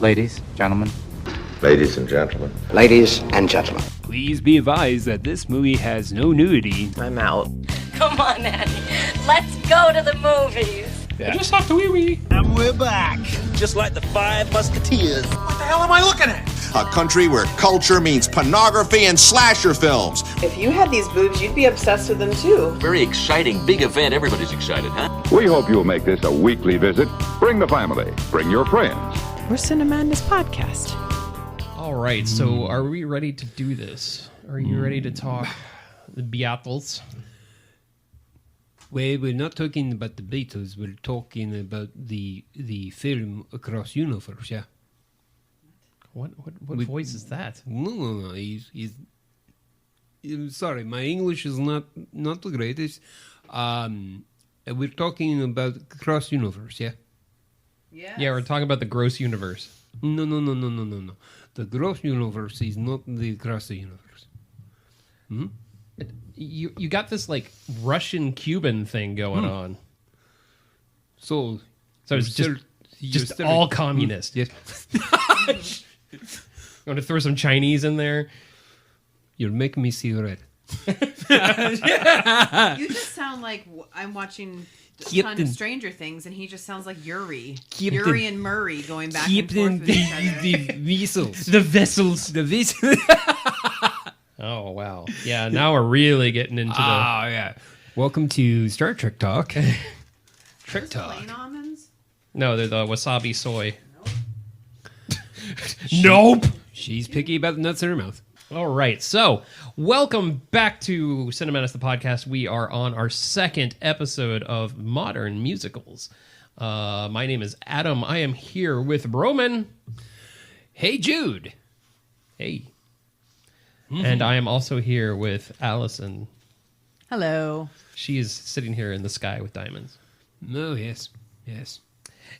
Ladies, gentlemen. Ladies and gentlemen. Ladies and gentlemen. Please be advised that this movie has no nudity. I'm out. Come on, Annie. Let's go to the movies. Yeah. I just have to wee-wee. And we're back. Just like the Five Musketeers. What the hell am I looking at? A country where culture means pornography and slasher films. If you had these boobs, you'd be obsessed with them too. Very exciting, big event. Everybody's excited, huh? We hope you'll make this a weekly visit. Bring the family. Bring your friends. We're Cinemadness Podcast. All right, so are we ready to do this? Are you ready to talk the Beatles? Well, we're not talking about the Beatles. We're talking about the film Across Universe, yeah. What voice is that? No. I'm sorry, my English is not the greatest. We're talking about Across Universe, yeah? Yes. Yeah, we're talking about the gross universe. No. The gross universe is not the across the universe. Mm-hmm. You got this like Russian Cuban thing going on. So it's just all communist. Yes. You want to throw some Chinese in there? You're making me see red. You just sound like I'm watching a ton of Stranger Things, and he just sounds like Yuri. Yuri and Murray going back and forth with each other. The vessels. Oh, wow. Yeah, now we're really getting into yeah. Welcome to Star Trek Talk. Trek Talk. Plain almonds? No, they're the wasabi soy. Nope. She's picky about the nuts in her mouth. All right, so welcome back to Cinemadness, the podcast. We are on our second episode of Modern Musicals. My name is Adam. I am here with Roman. Hey, Jude. Hey. Mm-hmm. And I am also here with Alison. Hello. She is sitting here in the sky with diamonds. Oh, yes.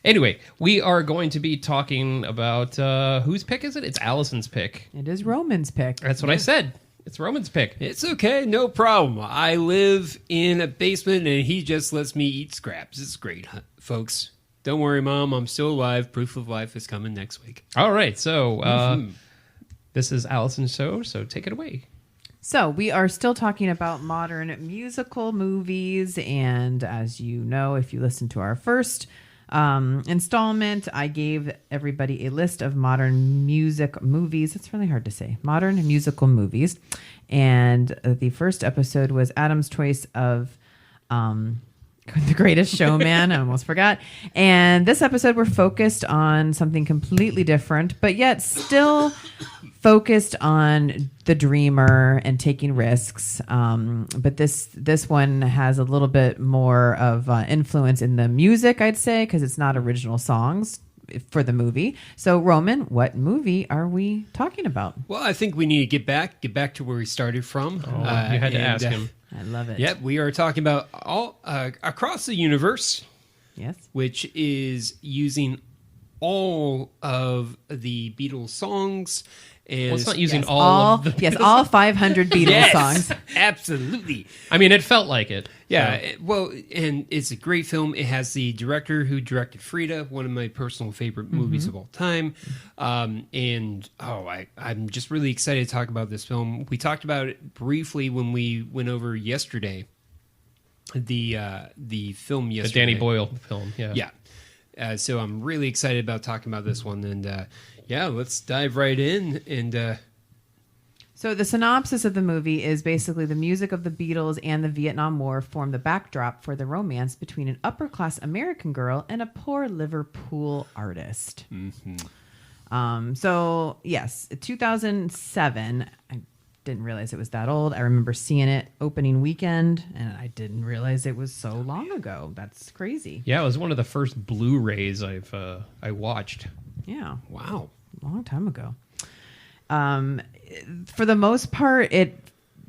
Anyway, we are going to be talking about whose pick is it? It's Alison's pick. It is Roman's pick. That's what I said. It's Roman's pick. It's okay, no problem. I live in a basement and he just lets me eat scraps. It's great, folks. Don't worry, Mom. I'm still alive. Proof of life is coming next week. All right, so this is Alison's show, so take it away. So we are still talking about modern musical movies, and as you know, if you listen to our first installment, I gave everybody a list of modern music movies. It's really hard to say. Modern musical movies. And the first episode was Adam's choice of The Greatest Showman. I almost forgot. And this episode, we're focused on something completely different, but yet still focused on the dreamer and taking risks. But this one has a little bit more of influence in the music, I'd say, because it's not original songs for the movie. So, Roman, what movie are we talking about? Well, I think we need to get back to where we started from. You had to ask him. I love it. Yep, we are talking about all Across the Universe. Yes. Which is using all of the Beatles songs. And it's not using all of the Beatles. Yes, all 500 Beatles songs. Absolutely. I mean, it felt like it. Yeah, so. And it's a great film. It has the director who directed Frida, one of my personal favorite movies of all time. I'm just really excited to talk about this film. We talked about it briefly when we went over yesterday. The film yesterday. The Danny Boyle film, yeah. Yeah. So I'm really excited about talking about this one. And let's dive right in. And so the synopsis of the movie is basically the music of the Beatles and the Vietnam War form the backdrop for the romance between an upper-class American girl and a poor Liverpool artist. Mm-hmm. So, yes, 2007, I didn't realize it was that old. I remember seeing it opening weekend, and I didn't realize it was so long ago. That's crazy. Yeah, it was one of the first Blu-rays I watched. Yeah. Wow. A long time ago. For the most part,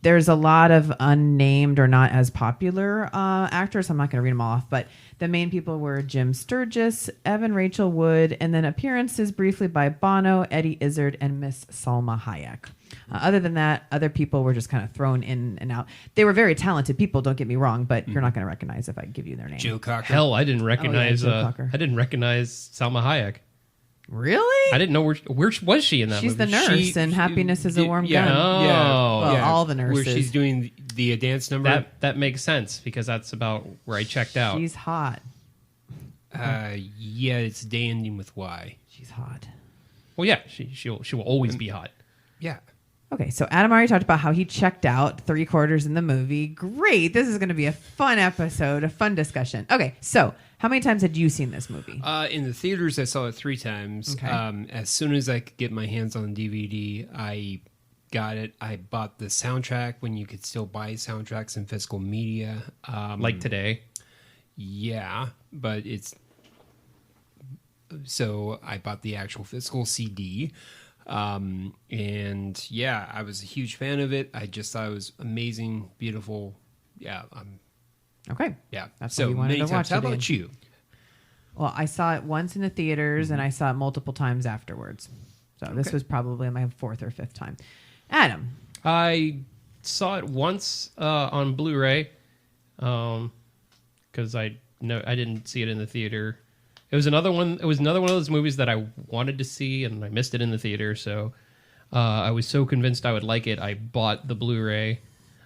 there's a lot of unnamed or not as popular actors. I'm not going to read them all off, but the main people were Jim Sturgis, Evan Rachel Wood, and then appearances briefly by Bono, Eddie Izzard, and Miss Salma Hayek. Other than that, other people were just kind of thrown in and out. They were very talented people, don't get me wrong, but you're not going to recognize if I give you their name. Joe Cocker. Hell, I didn't recognize Joe Cocker. I didn't recognize Salma Hayek. Really? I didn't know where was she in that She's movie? the nurse in Happiness is a Warm Gun. Oh. Well, all the nurses. Where she's doing the dance number. That makes sense because that's about where I checked out. She's hot. Yeah, it's day ending with Y. She's hot. Well, yeah, she will always be hot. Yeah. Okay, so Adam already talked about how he checked out 3/4 in the movie. Great. This is going to be a fun episode, a fun discussion. Okay, so how many times had you seen this movie? In the theaters, I saw it 3 times. Okay. As soon as I could get my hands on DVD, I got it. I bought the soundtrack when you could still buy soundtracks in physical media. Like today. Yeah, but it's... So I bought the actual physical CD. And yeah, I was a huge fan of it. I just thought it was amazing, beautiful. Yeah. Okay. Yeah. That's so why you wanted many to times. watch How it in. about you? Well, I saw it once in the theaters and I saw it multiple times afterwards. So this was probably my 4th or 5th time. Adam. I saw it once on Blu-ray because I didn't see it in the theater. It was another one. It was another one of those movies that I wanted to see, and I missed it in the theater. So I was so convinced I would like it. I bought the Blu-ray,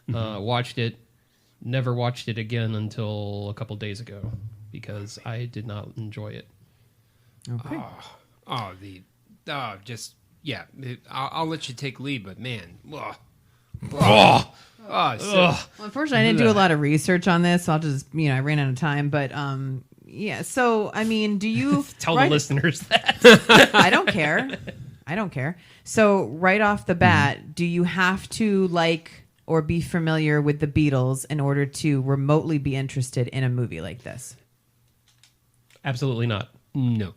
watched it, never watched it again until a couple days ago because I did not enjoy it. Okay. I'll let you take lead, but man, Well, unfortunately, I didn't do a lot of research on this. So I'll just, I ran out of time. But yeah. So, I mean, do you tell the listeners that? I don't care. I don't care. So, right off the bat, do you have to like or be familiar with the Beatles in order to remotely be interested in a movie like this? Absolutely not. No,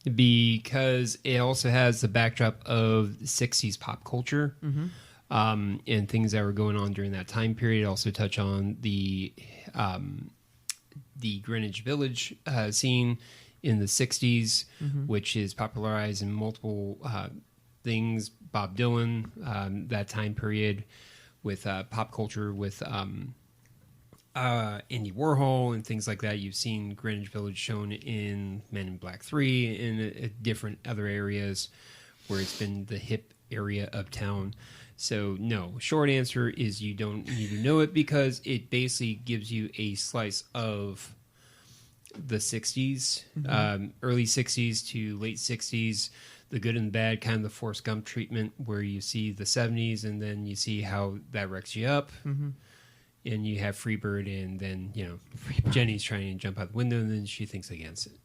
because it also has the backdrop of 60s pop culture. And things that were going on during that time period. Also touch on the Greenwich Village scene in the 60s, which is popularized in multiple things. Bob Dylan, that time period with pop culture, with Andy Warhol and things like that. You've seen Greenwich Village shown in Men in Black 3 in different other areas where it's been the hip area of town. So, no, short answer is you don't need to know it because it basically gives you a slice of the 60s, early 60s to late 60s, the good and the bad, kind of the Forrest Gump treatment where you see the 70s and then you see how that wrecks you up. And you have Freebird and then, Jenny's trying to jump out the window and then she thinks against it.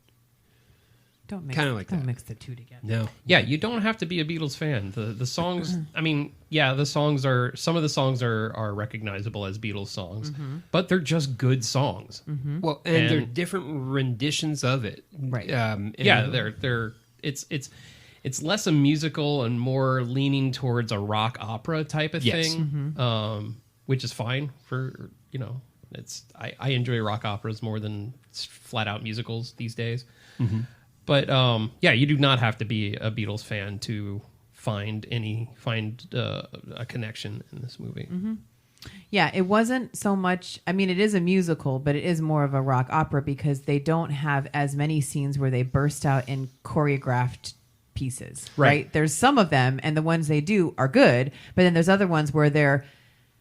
Don't mix, kind of like don't that. mix the two together. No. Yeah, you don't have to be a Beatles fan. The songs, I mean, yeah, the songs are, some of the songs are recognizable as Beatles songs, but they're just good songs. Well, and they're different renditions of it. Right. It's less a musical and more leaning towards a rock opera type of thing, which is fine for, I enjoy rock operas more than flat out musicals these days. But you do not have to be a Beatles fan to find a connection in this movie. Yeah, it wasn't so much. I mean, it is a musical, but it is more of a rock opera because they don't have as many scenes where they burst out in choreographed pieces. Right? There's some of them, and the ones they do are good, but then there's other ones where they're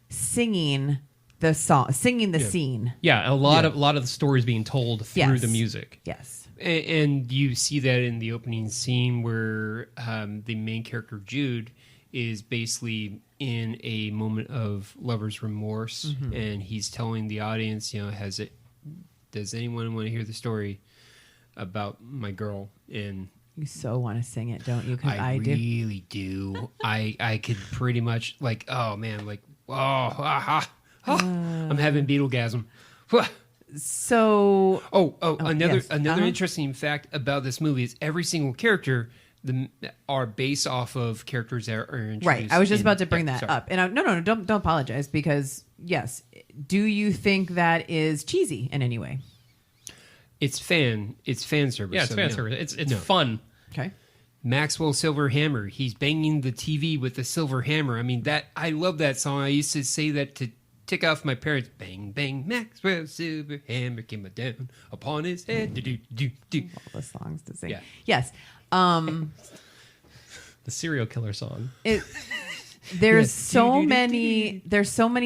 singing the song, singing the scene. Yeah, a lot of the stories being told through the music. Yes. And you see that in the opening scene where the main character, Jude, is basically in a moment of lover's remorse. And he's telling the audience, does anyone want to hear the story about my girl? And You so want to sing it, don't you? 'Cause I do. really do. I could pretty much, I'm having Beatlegasm. So Another yes. interesting fact about this movie is every single character are based off of characters that are introduced. Right. I was just about to bring that up, and no, don't apologize because yes, do you think that is cheesy in any way? It's fan service. Yeah, it's fan service. It's fun. Okay. Maxwell Silver Hammer. He's banging the TV with the silver hammer. I mean, I love that song. I used to say that to tick off my parents. Bang, bang, Maxwell Silver Hammer came down upon his head. Do. All the songs to sing. Yeah. Yes. The serial killer song. There's so many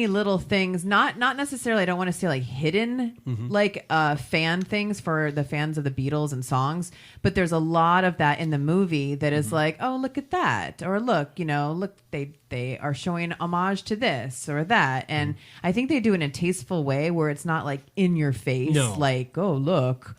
little things, not necessarily, I don't want to say like hidden, like fan things for the fans of the Beatles and songs, but there's a lot of that in the movie that is like, oh, look at that, or look, they are showing homage to this or that, and I think they do it in a tasteful way where it's not like in your face, like, oh, look,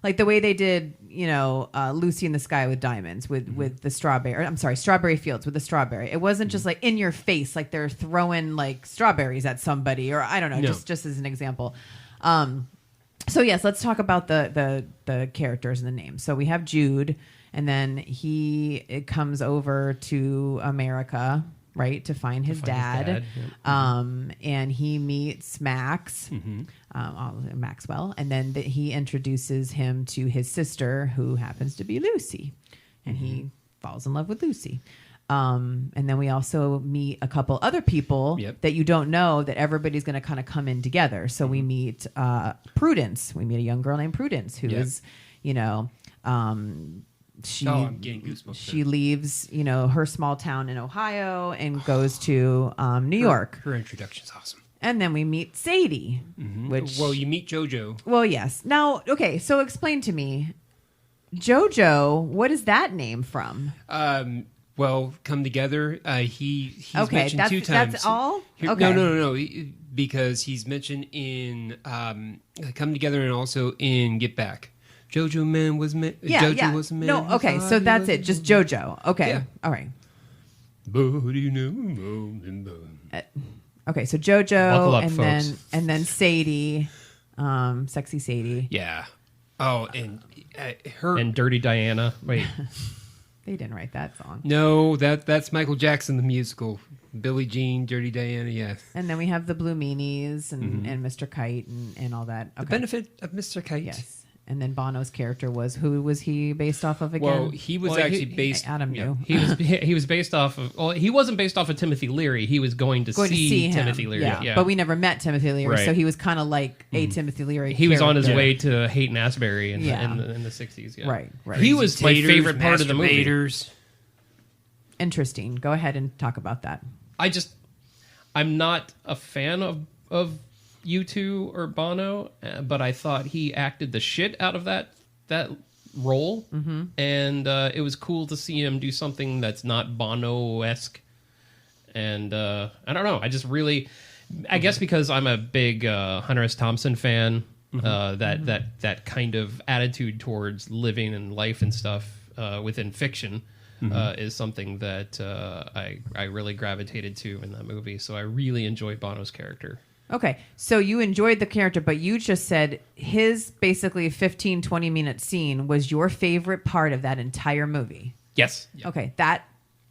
like the way they did, Lucy in the Sky with Diamonds with the Strawberry Fields with the strawberry. It wasn't just like in your face, like they're throwing like strawberries at somebody, or I don't know, just as an example. So yes, let's talk about the characters and the names. So we have Jude, and then he comes over to America, right, to find his dad. And he meets Max, Maxwell, and then he introduces him to his sister, who happens to be Lucy, and he falls in love with Lucy. And then we also meet a couple other people that you don't know, that everybody's going to kind of come in together. So we meet Prudence. We meet a young girl named Prudence, who is, I'm getting goosebumps. She leaves, her small town in Ohio and goes to New York. Her introduction's awesome. And then we meet Sadie, which... Well, you meet JoJo. Well, yes. Now, okay, so explain to me, JoJo, what is that name from? Well, Come Together, he's mentioned two times. That's all? Okay. No. Because he's mentioned in Come Together and also in Get Back. JoJo Man was man. Yeah, JoJo was a man. No, okay, so that's it. Just JoJo. Okay, yeah. All right. Okay, so JoJo, up, and folks. then Sadie, sexy Sadie. Yeah. Oh, and her And Dirty Diana. Wait. They didn't write that song. No, that's Michael Jackson the musical. Billie Jean, Dirty Diana, yes. And then we have the Blue Meanies and Mr. Kite and all that. Okay. The Benefit of Mr. Kite. Yes. And then Bono's character who was he based off of again? Well, he was actually based... Adam knew. He was based off of... Well, he wasn't based off of Timothy Leary. He was going to see him. Timothy Leary. Yeah. But we never met Timothy Leary, Right. so he was kind of like a Timothy Leary He was on his character. way to Haight Asbury in Yeah. the 60s. Yeah. Right. He was my favorite part of the movie. Masturbators. Interesting. Go ahead and talk about that. I'm not a fan of U2 or Bono, but I thought he acted the shit out of that role, and it was cool to see him do something that's not Bono-esque. And I don't know, I guess because I'm a big Hunter S. Thompson fan, that kind of attitude towards living and life and stuff within fiction is something that I really gravitated to in that movie. So I really enjoyed Bono's character. Okay, so you enjoyed the character, but you just said his basically 15, 20-minute scene was your favorite part of that entire movie. Yes. Okay, that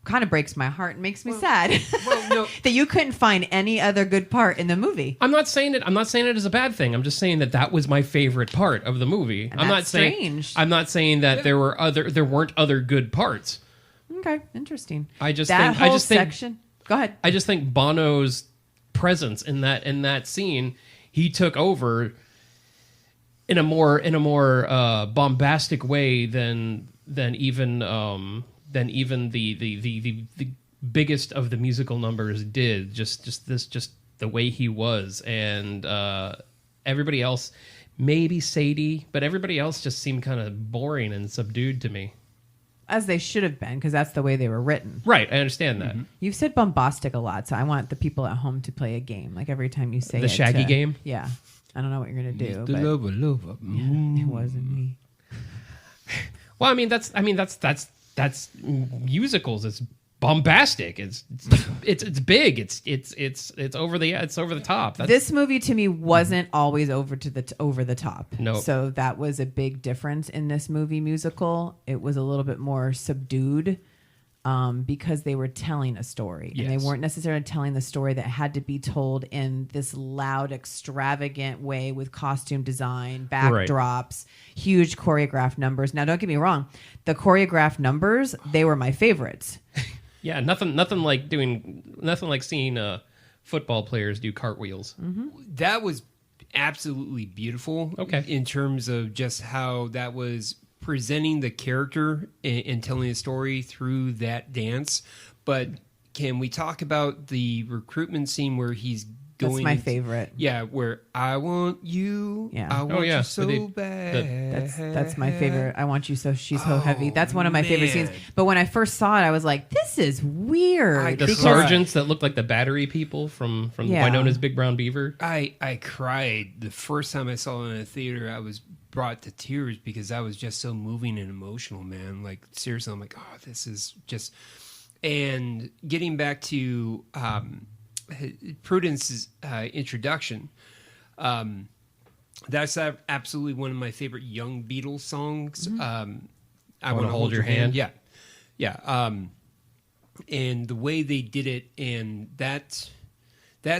kind of breaks my heart and makes me sad. Well, no. That you couldn't find any other good part in the movie. I'm not saying it as a bad thing. I'm just saying that was my favorite part of the movie. And I'm that's strange. I'm not saying that there weren't other good parts. Okay, interesting. I just that think whole I just think section. Go ahead. I just think Bono's presence in that scene, he took over in a more bombastic way than even the biggest of the musical numbers did. Just the way he was, and everybody else, maybe Sadie, but everybody else just seemed kind of boring and subdued to me. As they should have been, because that's the way they were written. Right, I understand that. You've said bombastic a lot, so I want the people at home to play a game. Like every time you say The it. Shaggy game? Yeah. I don't know what you're going to do. The but lover. it wasn't me. Well, I mean that's musicals. It's bombastic. It's big. It's over the top. This movie to me wasn't always over the top. No. So that was a big difference in this movie musical. It was a little bit more subdued because they were telling a story. Yes. And they weren't necessarily telling the story that had to be told in this loud, extravagant way with costume design, backdrops, huge choreographed numbers. Now, don't get me wrong. The choreographed numbers, they were my favorites. Yeah, nothing like seeing football players do cartwheels. That was absolutely beautiful. Okay. In terms of just how that was presenting the character and telling a story through that dance. But can we talk about the recruitment scene where he's going? That's my favorite. Yeah, where I want you. Yeah. I want yeah. you so They- bad. That's my favorite. I want you so she's so heavy. That's one of my favorite man. scenes. But when I first saw it, I was like, this is weird. The because- sergeants that look like the battery people from Yeah. Winona's Big Brown Beaver. I cried the first time I saw it in a theater. I was brought to tears because that was just so moving and emotional, man. Like, seriously, I'm like, oh, this is just... And getting back to Prudence's introduction, that's absolutely one of my favorite young Beatles songs. I Want to Hold Your Hand. Yeah. Yeah. And the way they did it, and that's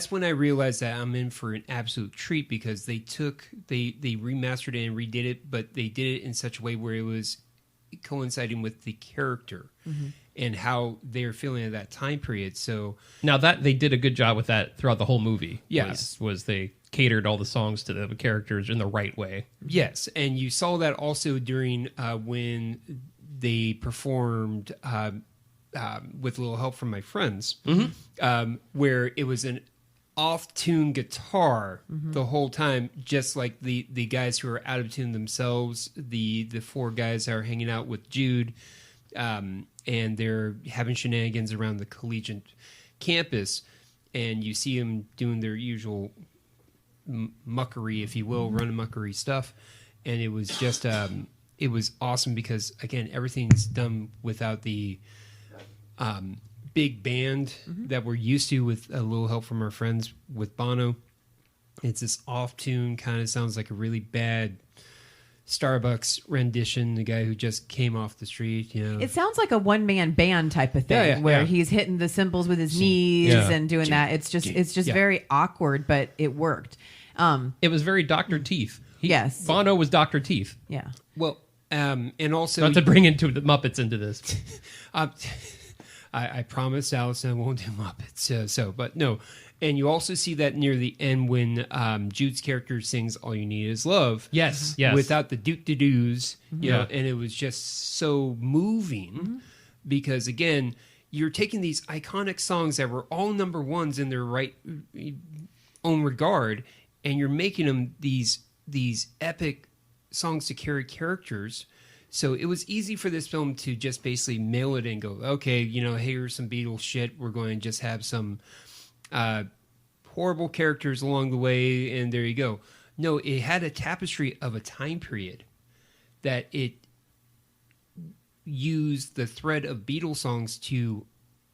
when I realized that I'm in for an absolute treat, because they remastered it and redid it, but they did it in such a way where it was coinciding with the character and how they're feeling at that time period. So Now that they did a good job with that throughout the whole movie. Yeah. Was they catered all the songs to the characters in the right way. yes, and you saw that also during when they performed with a little help from my friends, where it was an off-tune guitar the whole time, just like the guys who are out of tune themselves. The four guys are hanging out with Jude, and they're having shenanigans around the collegiate campus, and you see them doing their usual muckery, if you will, run muckery stuff, and it was just it was awesome because, again, everything's done without the big band that we're used to, with a little help from our friends with Bono. It's this off-tune, kind of sounds like a really bad Starbucks rendition, the guy who just came off the street, you know. It sounds like a one-man band type of thing, where he's hitting the cymbals with his knees and doing that. It's just very awkward, but it worked. It was very Dr. Teeth. Yes. Bono was Dr. Teeth. Yeah. Well, and also... Not to bring into the Muppets into this. I promised Alison I won't do Muppets. But no. And you also see that near the end when Jude's character sings "All You Need Is Love." Yes. Without the doot-de-doos, you know, and it was just so moving because, again, you're taking these iconic songs that were all number ones in their right own regard, and you're making them these epic songs to carry characters. So it was easy for this film to just basically mail it and go, okay, you know, here's some Beatles shit. We're going to just have some horrible characters along the way, and there you go. No, it had a tapestry of a time period that it used the thread of Beatles songs to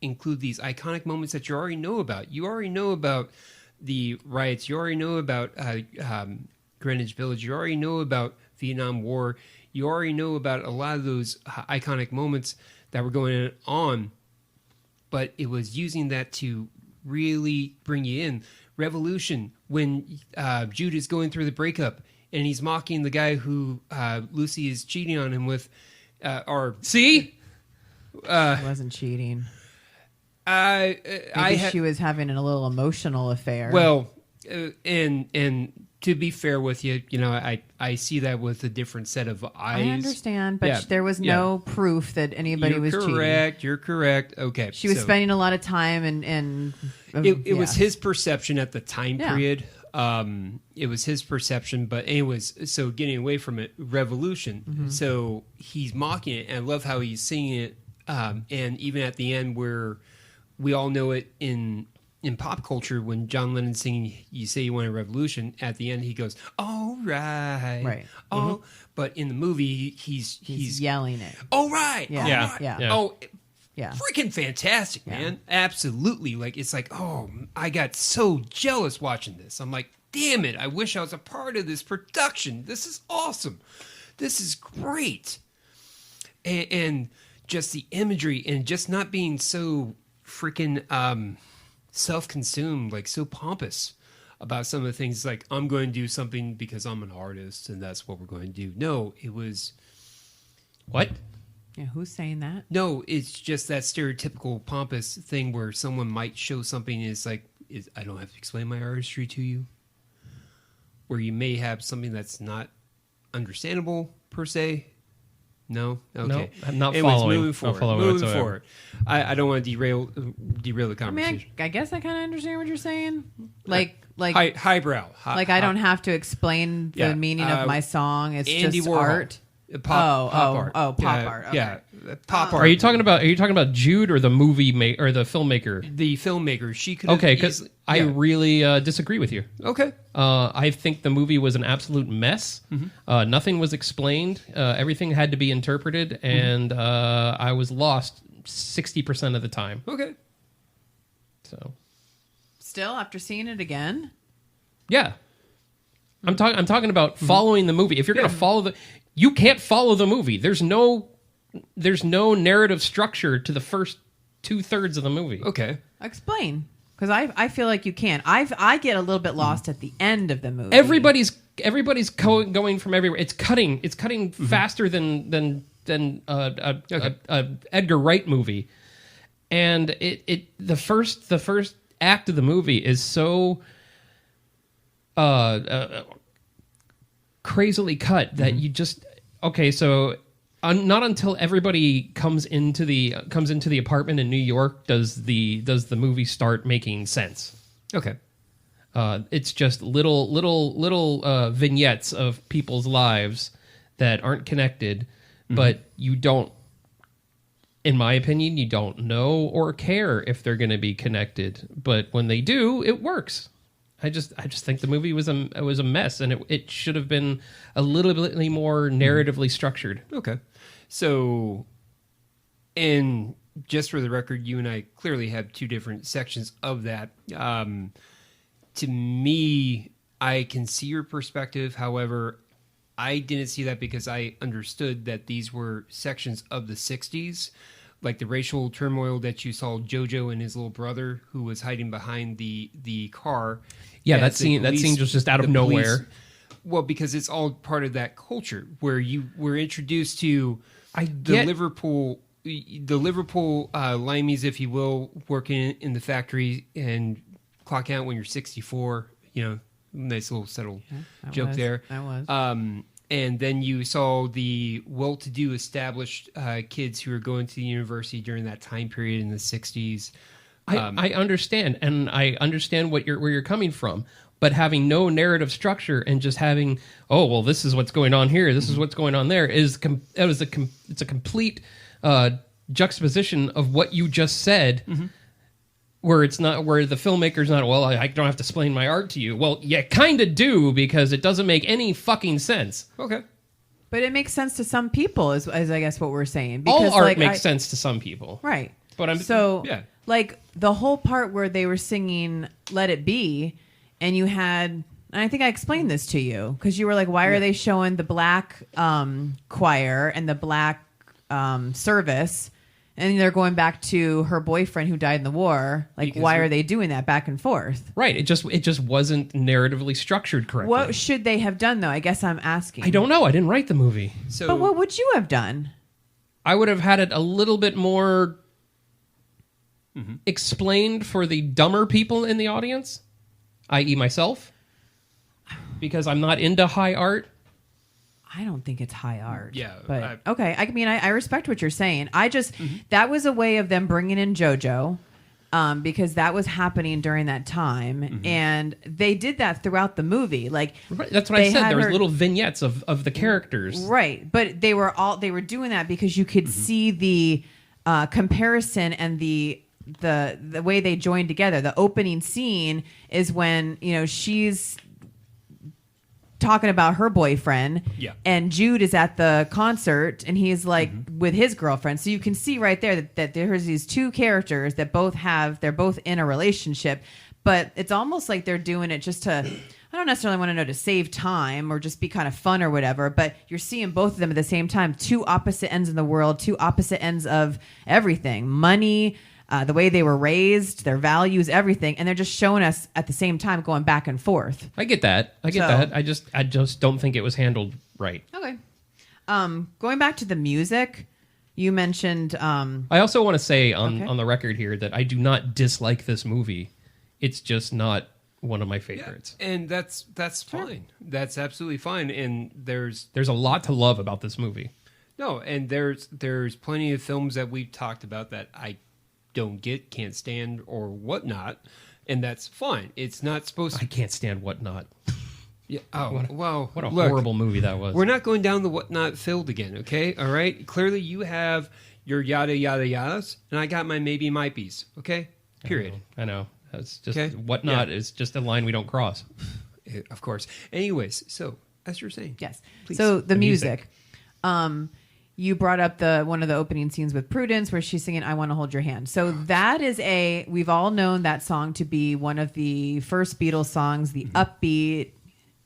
include these iconic moments that you already know about. You already know about the riots. You already know about Greenwich Village. You already know about Vietnam War. You already know about a lot of those iconic moments that were going on, but it was using that to really bring you in. Revolution, when Jude is going through the breakup and he's mocking the guy who Lucy is cheating on him with. She wasn't cheating. She was having a little emotional affair. Well, and to be fair with you, you know, I see that with a different set of eyes. I understand, but there was no proof that anybody was cheating. You're correct. Okay. She was spending a lot of time and it was his perception at the time period. It was his perception, but anyways, so getting away from it, Revolution. So he's mocking it, and I love how he's singing it. And even at the end, where we all know it in pop culture, when John Lennon's singing "You Say You Want a Revolution," at the end he goes, "All right, right." Oh, but in the movie he's yelling it. All right, yeah, all right. yeah. Oh, yeah, freaking fantastic, man! Absolutely, like it's like, oh, I got so jealous watching this. I'm like, damn it! I wish I was a part of this production. This is awesome. This is great, and just the imagery and just not being so freaking self-consumed, like so pompous about some of the things. Like, I'm going to do something because I'm an artist and that's what we're going to do. No, it was what? Yeah, who's saying that? No, it's just that stereotypical pompous thing where someone might show something and it's like, I don't have to explain my artistry to you. Where you may have something that's not understandable per se, No. Okay. No, I'm not Anyways, following. Moving Not forward. following moving whatsoever. forward. I don't want to derail the I conversation. mean, I guess I kind of understand what you're saying. Like Highbrow. like I don't have to explain the Yeah, meaning of my song. It's Andy just Warhol. art. Pop art. Pop Yeah, art. Okay. Yeah, pop art. Are you talking about Jude or the movie or the filmmaker? The filmmaker? She could have Okay, because I really disagree with you. Okay. I think the movie was an absolute mess. Nothing was explained. Everything had to be interpreted, and I was lost 60% of the time. Okay. So, Still, after seeing it again, yeah, I'm talking about following the movie. If you're going to follow you can't follow the movie. There's no narrative structure to the first 2/3 of the movie. Okay. explain. Because I feel like you can. I get a little bit lost at the end of the movie. Everybody's going from everywhere. It's cutting faster than a Edgar Wright movie, and the first act of the movie is so crazily cut that you just so not until everybody comes into the apartment in New York does the movie start making sense. Okay. It's just little vignettes of people's lives that aren't connected, but you don't, in my opinion, you don't know or care if they're going to be connected. But when they do, it works. I just think the movie was a mess, and it should have been a little bit more narratively structured. Okay. So, and just for the record, you and I clearly have two different sections of that. To me, I can see your perspective. However, I didn't see that because I understood that these were sections of the 60s, like the racial turmoil that you saw Jojo and his little brother who was hiding behind the car. Yeah, As that scene was just out of the nowhere. Well, because it's all part of that culture where you were introduced to the Liverpool limeys, if you will, working in the factory and clock out when you're 64. You know, nice little subtle joke there. That was. And then you saw the well-to-do established kids who were going to the university during that time period in the 60s. I understand, and I understand where you're coming from. But having no narrative structure and just having, this is what's going on here, this is what's going on there, it's a complete juxtaposition of what you just said, where the filmmaker's not, I don't have to explain my art to you. Well, you kind of do, because it doesn't make any fucking sense. Okay. But it makes sense to some people, is I guess what we're saying. Because, all art makes sense to some people. Right. But like the whole part where they were singing Let It Be, and you had, and I think I explained this to you, because you were like, why are they showing the black choir and the black service, and they're going back to her boyfriend who died in the war? Like, because why are they doing that back and forth? Right. It just wasn't narratively structured correctly. What should they have done, though? I guess I'm asking. I don't know. I didn't write the movie. But what would you have done? I would have had it a little bit more explained for the dumber people in the audience, i.e. myself, because I'm not into high art. I don't think it's high art. Yeah. But okay. I mean, I respect what you're saying. I just, that was a way of them bringing in JoJo, because that was happening during that time. And they did that throughout the movie. Like, right, that's what I said. There was little vignettes of the characters. Right. But they were doing that because you could see the comparison and the way they joined together. The opening scene is when, she's talking about her boyfriend, and Jude is at the concert, and he's like with his girlfriend. So you can see right there that there's these two characters that they're both in a relationship, but it's almost like they're doing it just to, I don't necessarily want to know, to save time or just be kind of fun or whatever, but you're seeing both of them at the same time, two opposite ends of the world, two opposite ends of everything, money, the way they were raised, their values, everything, and they're just showing us at the same time going back and forth. I get that. I just don't think it was handled right. Okay. Going back to the music, you mentioned. I also want to say on the record here that I do not dislike this movie. It's just not one of my favorites. Yeah, and that's fine. That's absolutely fine. And there's a lot to love about this movie. No, and there's plenty of films that we've talked about that I don't get, can't stand, or whatnot, and that's fine. It's not supposed to. I can't stand Whatnot. Yeah. Oh, What a look, horrible movie that was. We're not going down the whatnot field again, okay? All right. Clearly, you have your yada yada yadas, and I got my maybe might be's, okay? Period. I know. That's just Okay. Whatnot is just a line we don't cross. Of course. Anyways, so as you're saying, Yes. please. So the music. You brought up one of the opening scenes with Prudence where she's singing "I Want to Hold Your Hand." So that is we've all known that song to be one of the first Beatles songs, the upbeat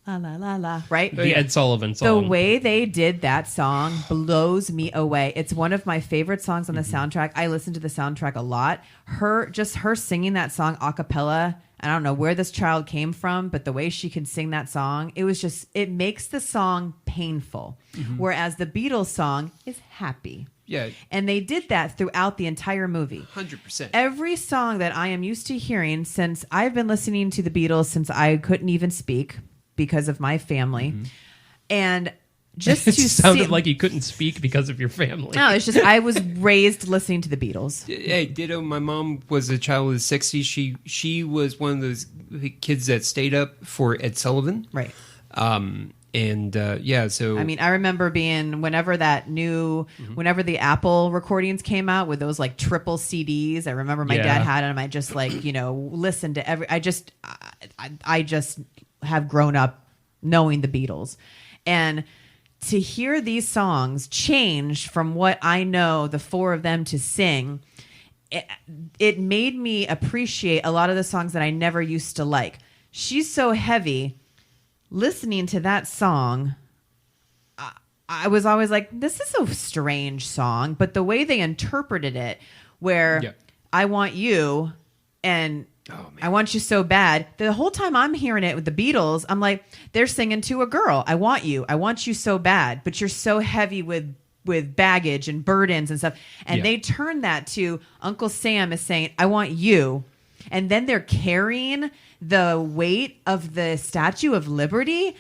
la la la la, right? The Ed Sullivan The song. way they did that song blows me away. It's one of my favorite songs on the soundtrack. I listen to the soundtrack a lot. Her singing that song a cappella. I don't know where this child came from, but the way she could sing that song, it makes the song painful. Whereas the Beatles song is happy. Yeah. And they did that throughout the entire movie. 100%. Every song that I am used to hearing since I've been listening to the Beatles since I couldn't even speak because of my family. And just It to sounded see, like you couldn't speak because of your family. no, it's just I was raised listening to the Beatles. Hey, ditto. My mom was a child of the 60s. She was one of those kids that stayed up for Ed Sullivan. Right. So I mean, I remember being whenever the Apple recordings came out with those like triple CDs. I remember my dad had them. I just listened to I just have grown up knowing the Beatles, and to hear these songs change from what I know the four of them to sing, it made me appreciate a lot of the songs that I never used to like. She's So Heavy. Listening to that song, I was always like, this is a strange song, but the way they interpreted it, where I want you and I want you so bad, the whole time I'm hearing it with the Beatles, I'm like, they're singing to a girl. I want you so bad, but you're so heavy with baggage and burdens and stuff. And they turn that to Uncle Sam is saying, I want you. And then they're carrying the weight of the Statue of Liberty.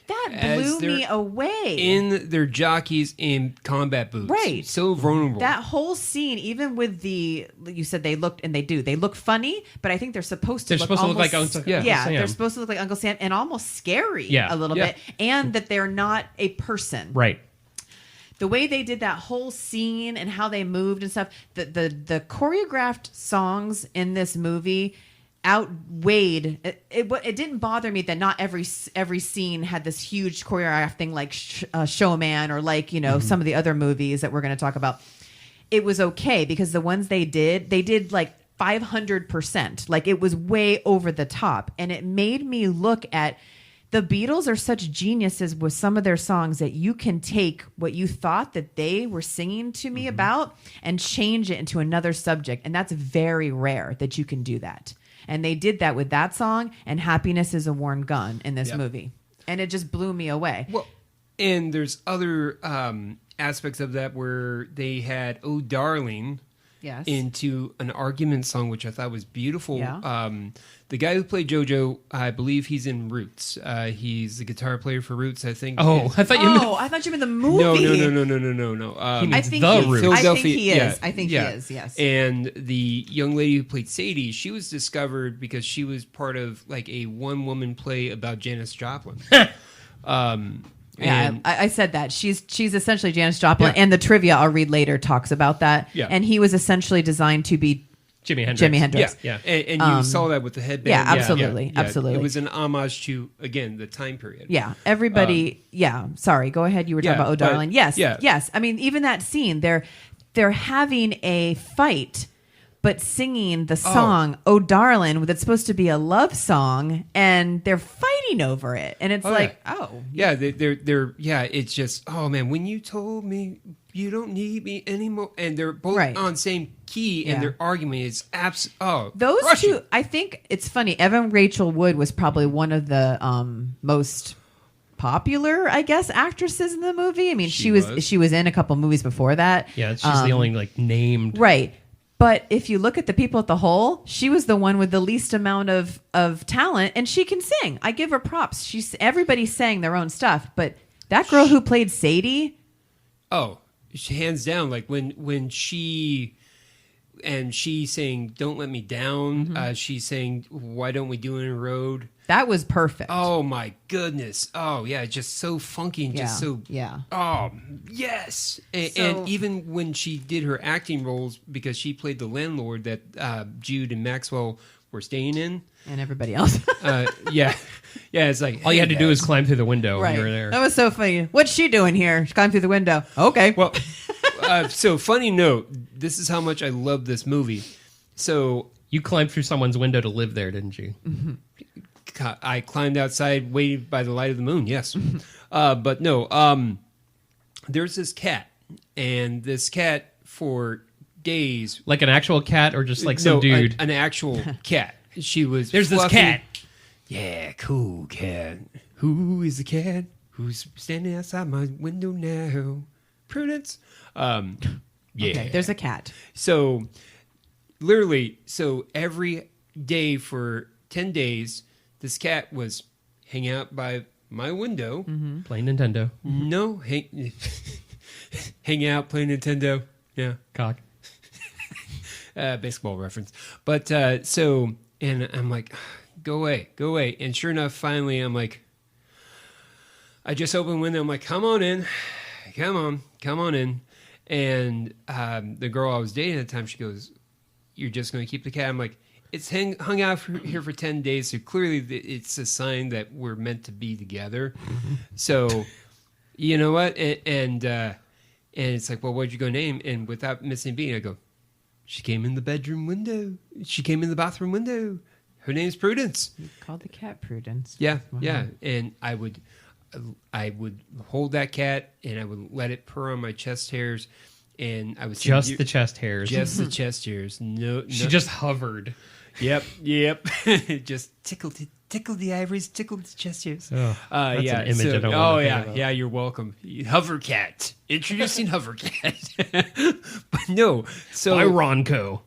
That blew me away. In their jockeys in combat boots. Right. So vulnerable. That whole scene, even with you said they looked, and they do. They look funny, but I think they're supposed to look like Uncle Sam. They're supposed to look like Uncle Sam and almost scary a little bit. And that they're not a person. Right. The way they did that whole scene and how they moved and stuff, the choreographed songs in this movie outweighed it didn't bother me that not every scene had this huge choreographed thing like Showman or like some of the other movies that we're going to talk about. It was okay because the ones they did like 500%, like it was way over the top, and it made me look at the Beatles are such geniuses with some of their songs that you can take what you thought that they were singing to me about and change it into another subject, and that's very rare that you can do that. And they did that with that song and Happiness is a Worn Gun in this movie. And it just blew me away. Well, and there's other aspects of that where they had Oh Darling into an argument song, which I thought was beautiful. Yeah. The guy who played JoJo, I believe he's in Roots. He's the guitar player for Roots, I think. Oh, I thought you meant the movie. No. I think he is. I think he is, yes. And the young lady who played Sadie, she was discovered because she was part of like a one-woman play about Janis Joplin. I said that. She's essentially Janis Joplin, and the trivia I'll read later talks about that. Yeah. And he was essentially designed to be Jimi Hendrix. Yeah. And you saw that with the headband. Yeah, absolutely. Absolutely. It was an homage to, again, the time period. Yeah. Everybody. Sorry. Go ahead. You were talking about Oh Darling. Yes. I mean, even that scene, they're having a fight, but singing the song "Oh Darling" that's supposed to be a love song, and they're fighting over it, and it's they're it's just, oh man, when you told me you don't need me anymore, and they're both on same key, and their argument is those crushing. two. I think it's funny. Evan Rachel Wood was probably one of the most popular, I guess, actresses in the movie. I mean, she was in a couple movies before that. Yeah, she's the only like named right. But if you look at the people at the whole, she was the one with the least amount of talent, and she can sing. I give her props. Everybody sang their own stuff, but that girl who played Sadie, hands down, like when she's saying, "Don't let me down." She's saying, "Why don't we do it in a road?" That was perfect. Oh my goodness! Oh yeah, just so funky and just so Oh yes, and even when she did her acting roles, because she played the landlord that Jude and Maxwell were staying in, and everybody else. yeah, it's like All you had to do was climb through the window when Right. you were there. That was so funny. What's she doing here? She climbed through the window. Okay. Well, so funny note. This is how much I love this movie. So You climbed through someone's window to live there, didn't you? I climbed outside, waited by the light of the moon. Yes, but no. There's this cat, and this cat for days. Like an actual cat or just like some dude? An actual cat. She was. There's this fluffy. cat. Yeah, cool cat. Who is the cat who's standing outside my window now? Prudence. Yeah. Okay, there's a cat. So, literally, every day for 10 days, this cat was hanging out by my window. Playing Nintendo. No, hanging out, playing Nintendo. Yeah. Cock. Baseball reference. But, and I'm like, go away. And sure enough, finally, I'm like, I just opened the window. I'm like, come on in. Come on in. And the girl I was dating at the time, she goes, "You're just going to keep the cat?" I'm like, it's hung out here for 10 days, so clearly it's a sign that we're meant to be together. So, you know what? And it's like, well, what'd you go name? And without missing a beat, I go, she came in the bedroom window. She came in the bathroom window. Her name's Prudence. You called the cat Prudence. Yeah, Wow. yeah. And I would hold that cat, and I would let it purr on my chest hairs, and I was Just the chest hairs. just the chest hairs. No, She just hovered. Yep. Just tickled the ivories, tickled the chest hairs. Oh, that's yeah. an image I don't want to think about. Yeah. You're welcome. Hover cat. Introducing Hover cat. But no. So By Ronco.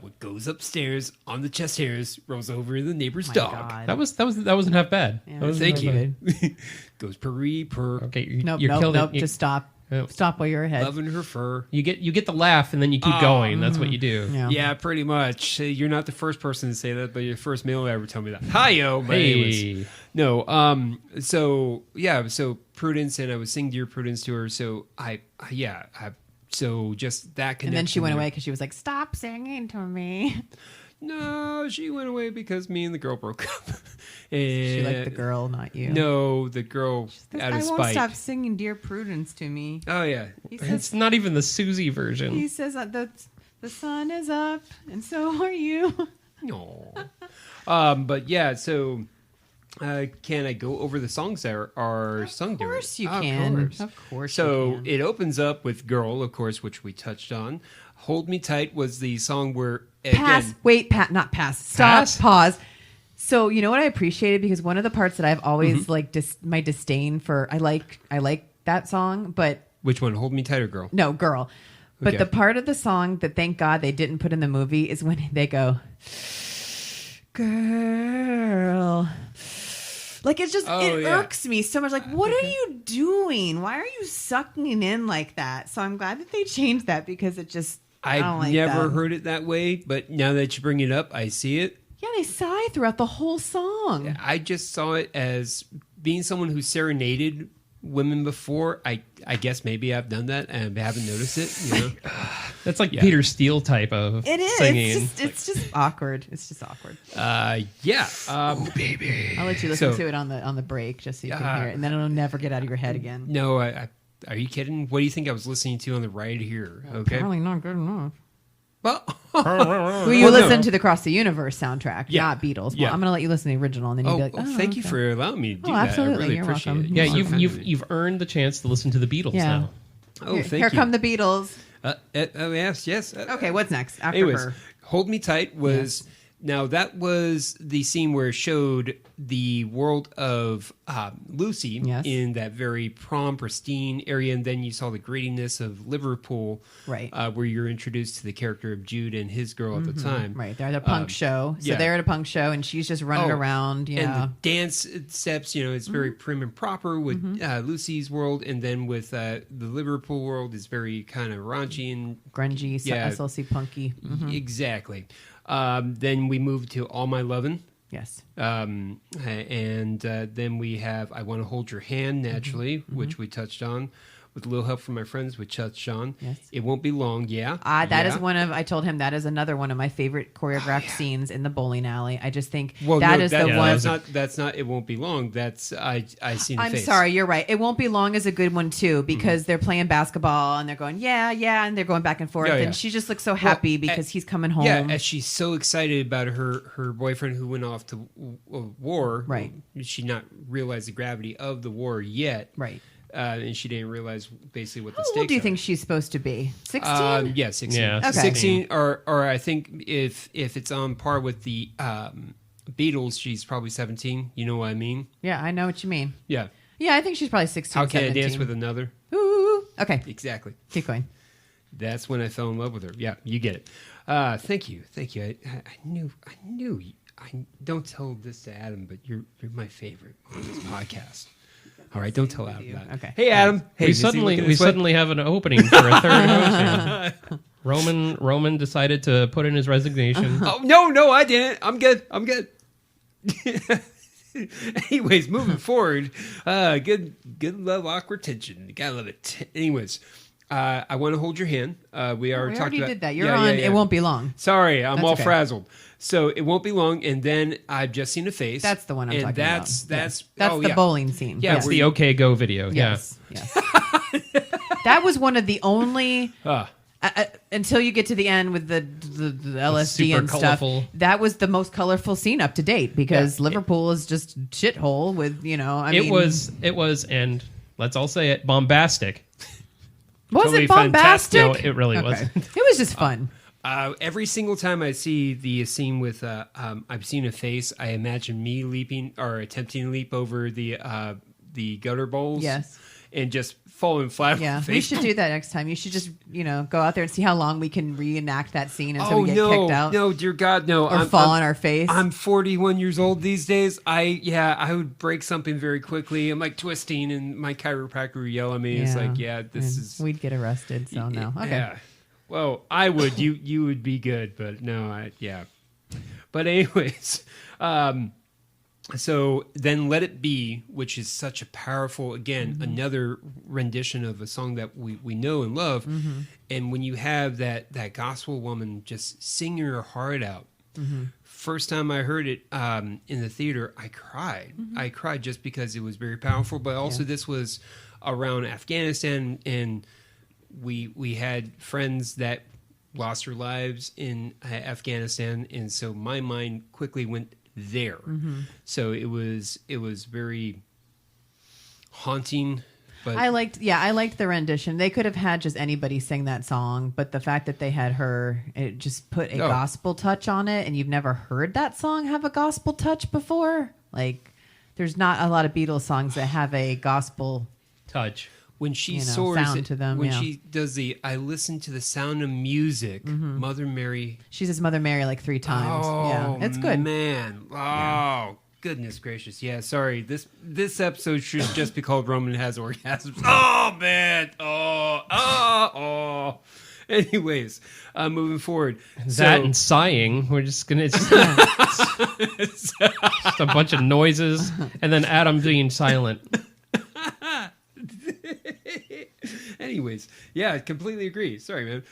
what goes upstairs on the chest hairs rolls over the neighbor's My dog. God. That wasn't half bad. Yeah. That wasn't Thank half you. bad. Goes purr. Okay, Nope, you're killing it. Just stop. Oh. Stop while you're ahead. Loving her fur. You get the laugh and then you keep going. That's what you do. Yeah. Yeah, pretty much. You're not the first person to say that, but you're the first male to ever tell me that. Hi-yo. But anyways. Hey. No, so Prudence, and I was singing Dear Prudence to her, so so just that connection. And then she went there. away because she was like, "Stop singing to me." No, she went away because me and the girl broke up. And She liked the girl, not you. No, the girl out I of won't spite. stop singing "Dear Prudence" to me. Oh yeah, He says, It's not even the Susie version. he says that the sun is up, and so are you. no. But yeah, so can I go over the songs that are sung during? Of course you Of can. course. Of course So you can. it opens up with "Girl," of course, which we touched on. "Hold Me Tight" was the song where Pass. again, Wait, not pass. Stop. Pass? Pause. So you know what I appreciated, because one of the parts that I've always like my disdain for. I like that song, but which one? "Hold Me Tight" or "Girl"? no, girl. But Okay. the part of the song that thank God they didn't put in the movie is when they go, "Girl." Like it irks me so much. Like, what are you doing? Why are you sucking in like that? So I'm glad that they changed that, because it just I don't I've like never that. heard it that way, but now that you bring it up, I see it. Yeah, they sigh throughout the whole song. I just saw it as being someone who serenaded women before. I guess maybe I've done that and haven't noticed it. You know, That's like Peter Steele type of It is. singing. It's just awkward. It's just awkward. yeah. Baby. I'll let you listen So- to it on the break just so you can hear it, and then it'll never get out of your head again. No, are you kidding? What do you think I was listening to on the ride here? Okay. Probably not good enough. Well, Well, you Well, no. listen to the Cross the Universe soundtrack, Yeah. not Beatles. Well, Yeah. I'm going to let you listen to the original, and then you'll be like, oh, thank you okay. for allowing me to do Oh, that. absolutely. I really You're appreciate welcome. it. Yeah, So kind of you. you've earned the chance to listen to the Beatles Yeah. now. Oh, thank Here you. come the Beatles. Oh, yes. Okay, what's next after Anyways, her? "Hold Me Tight" was Now, that was the scene where it showed the world of Lucy Yes. in that very prom, pristine area, and then you saw the grittiness of Liverpool, Right. Where you're introduced to the character of Jude and his girl at the time. Right. They're at a punk show. So yeah. they're at a punk show, and she's just running around. And the dance steps, it's very prim and proper with Lucy's world, and then with the Liverpool world is very kind of raunchy and grungy, SLC punky. Exactly. Then we move to All My Lovin'. Yes. And then we have I Want to Hold Your Hand, naturally, which we touched on. With a little help from my friends, we touched on. Yes. It Won't Be Long, yeah. That is I told him that is another one of my favorite choreographed scenes in the bowling alley. I just think Well, that no, is the one. That's not It Won't Be Long. That's I Seen a I'm Face. sorry, you're right. It Won't Be Long is a good one too because they're playing basketball and they're going, yeah, and they're going back and forth. Yeah, yeah. And she just looks so happy because he's coming home. Yeah, as she's so excited about her boyfriend who went off to war. Right. She not realized the gravity of the war yet. Right. And she didn't realize basically what the How stakes old do you are. think she's supposed to be? 16? Yeah, 16. Yeah. Okay. 16, or I think if it's on par with the Beatles, she's probably 17. You know what I mean? Yeah, I know what you mean. Yeah. Yeah, I think she's probably 16, How can 17. I dance with another? Ooh. Okay, Exactly. keep going. That's when I fell in love with her. Yeah, you get it. Thank you. I knew. Don't tell this to Adam, but you're my favorite on this podcast. All right, don't tell Adam that. Okay. Hey, Adam. Hey, we is he suddenly looking this way? suddenly have an opening for a third host here. Roman decided to put in his resignation. Oh no, I didn't. I'm good. Anyways, moving forward, good love, awkward tension. You gotta love it. Anyways, I Want to Hold Your Hand. We already about, did that. You're on. Yeah. It Won't Be Long. Sorry, I'm That's all okay. frazzled. So It Won't Be Long, and then I've Just Seen a Face. That's the one I'm talking about. That's That's the bowling scene. Yeah, That's the OK Go video. Yes. That was one of the only. Until you get to the end with the LSD super and colorful. stuff, that was the most colorful scene up to date because Liverpool is just shithole with It was, and let's all say it, bombastic. Was totally it bombastic? No, it really wasn't. It was just fun. Every single time I see the scene with I've Seen a Face, I imagine me leaping or attempting to leap over the gutter bowls. Yes. And just falling flat on Yeah, my we face. should do that next time. You should just go out there and see how long we can reenact that scene until Oh we get no, kicked out. no, dear God, no! Or fall on our face. I'm 41 years old these days. I would break something very quickly. I'm like twisting, and my chiropractor would yell at me. It's like, this is. We'd get arrested. So no. Okay. Yeah. Well, I would. You would be good, but no, But anyways, so then Let It Be, which is such a powerful, again, another rendition of a song that we know and love. And when you have that gospel woman just singing her heart out, first time I heard it in the theater, I cried. I cried just because it was very powerful, but also this was around Afghanistan, and we had friends that lost their lives in Afghanistan, and so my mind quickly went there. So it was very haunting. But I liked the rendition. They could have had just anybody sing that song, but the fact that they had her, it just put a gospel touch on it, and you've never heard that song have a gospel touch before. Like, there's not a lot of Beatles songs that have a gospel Touch. when she sound soars to them, when yeah. she does I listen to the sound of music, Mother Mary. She says Mother Mary like 3 times. Oh, It's good. man. Oh, goodness gracious. Yeah, sorry. This episode should just be called Roman Has Orgasms. Oh, man. Oh. Anyways, moving forward. That and sighing. We're just going to... just a bunch of noises, and then Adam being silent. Anyways, yeah, I completely agree. Sorry, man.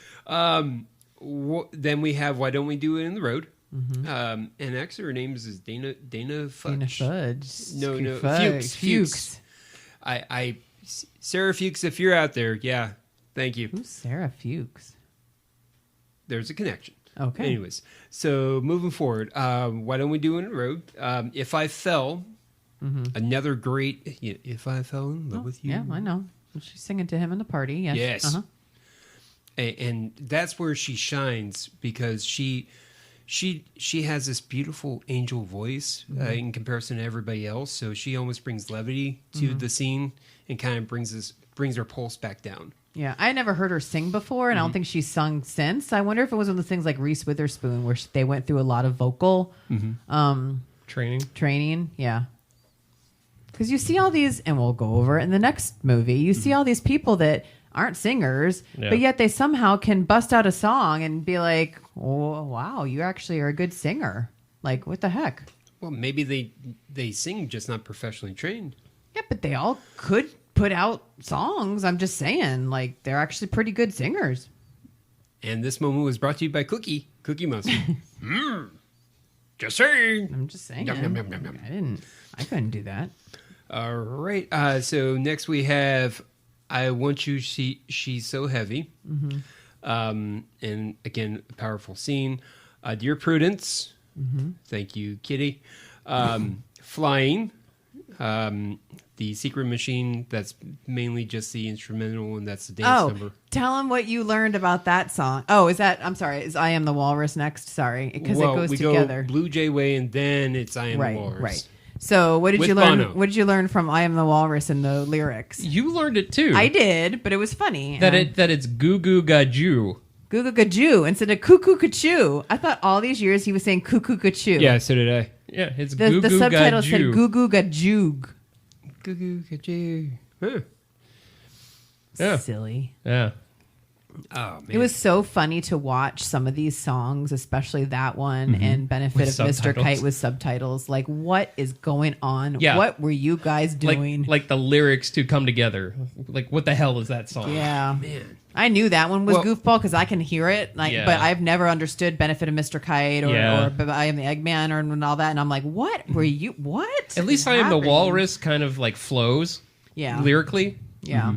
Then we have Why Don't We Do It in the Road? And actually, her name is Dana Fudge. Dana Fudge. No, Fuchs. Sarah Fuchs, if you're out there, thank you. Who's Sarah Fuchs? There's a connection. Okay. Anyways, so moving forward, Why Don't We Do It in the Road? If I Fell, another great. If I Fell in Love with You. Yeah, I know. She's singing to him in the party. Yes. Yes. And that's where she shines because she she has this beautiful angel voice in comparison to everybody else. So she almost brings levity to the scene and kind of brings her pulse back down. Yeah, I never heard her sing before, and I don't think she's sung since. I wonder if it was one of the things like Reese Witherspoon, where they went through a lot of vocal training. Yeah, because you see all these, and we'll go over it in the next movie. You see all these people that aren't singers, but yet they somehow can bust out a song and be like, "Oh, wow, you actually are a good singer." Like, what the heck? Well, maybe they sing, just not professionally trained. Yeah, but they all could put out songs. I'm just saying, like, they're actually pretty good singers. And this moment was brought to you by Cookie Monster. Just saying. I'm just saying. Yum, yum, yum, yum, yum. I couldn't do that. All right. So next we have I Want You, She's So Heavy. And again, a powerful scene. Dear Prudence. Thank you, Kitty. Flying. The Secret Machine, that's mainly just the instrumental, and that's the dance number. Tell them what you learned about that song. Oh, is I Am the Walrus next? Sorry, because it goes together. Go Blue Jay Way, and then it's I Am the Walrus. Right. So what did With you learn? Bono. What did you learn from I Am the Walrus in the lyrics? You learned it too. I did, but it was funny. That it's goo goo ga ju. Goo goo gajoo instead of cuckoo cachoo. I thought all these years he was saying cuckoo gachoo. Yeah, so did I. Yeah, it's The goo goo subtitle ga said ju. goo goo gajoog. Goo goo gajoo. Huh. Yeah. Silly. Yeah. Oh, man. It was so funny to watch some of these songs, especially that one and Benefit With of Mr. subtitles. Kite with subtitles. Like, what is going on? Yeah. What were you guys doing? Like the lyrics to come together. Like, what the hell is that song? Yeah. Man. I knew that one was Well- goofball because I can hear it. Like, Yeah. but I've never understood Benefit of Mr. Kite or Yeah. But I Am the Eggman or all that. And I'm like, what were you? What? At least is I Am the happening? Walrus kind of like flows Yeah. lyrically. Yeah.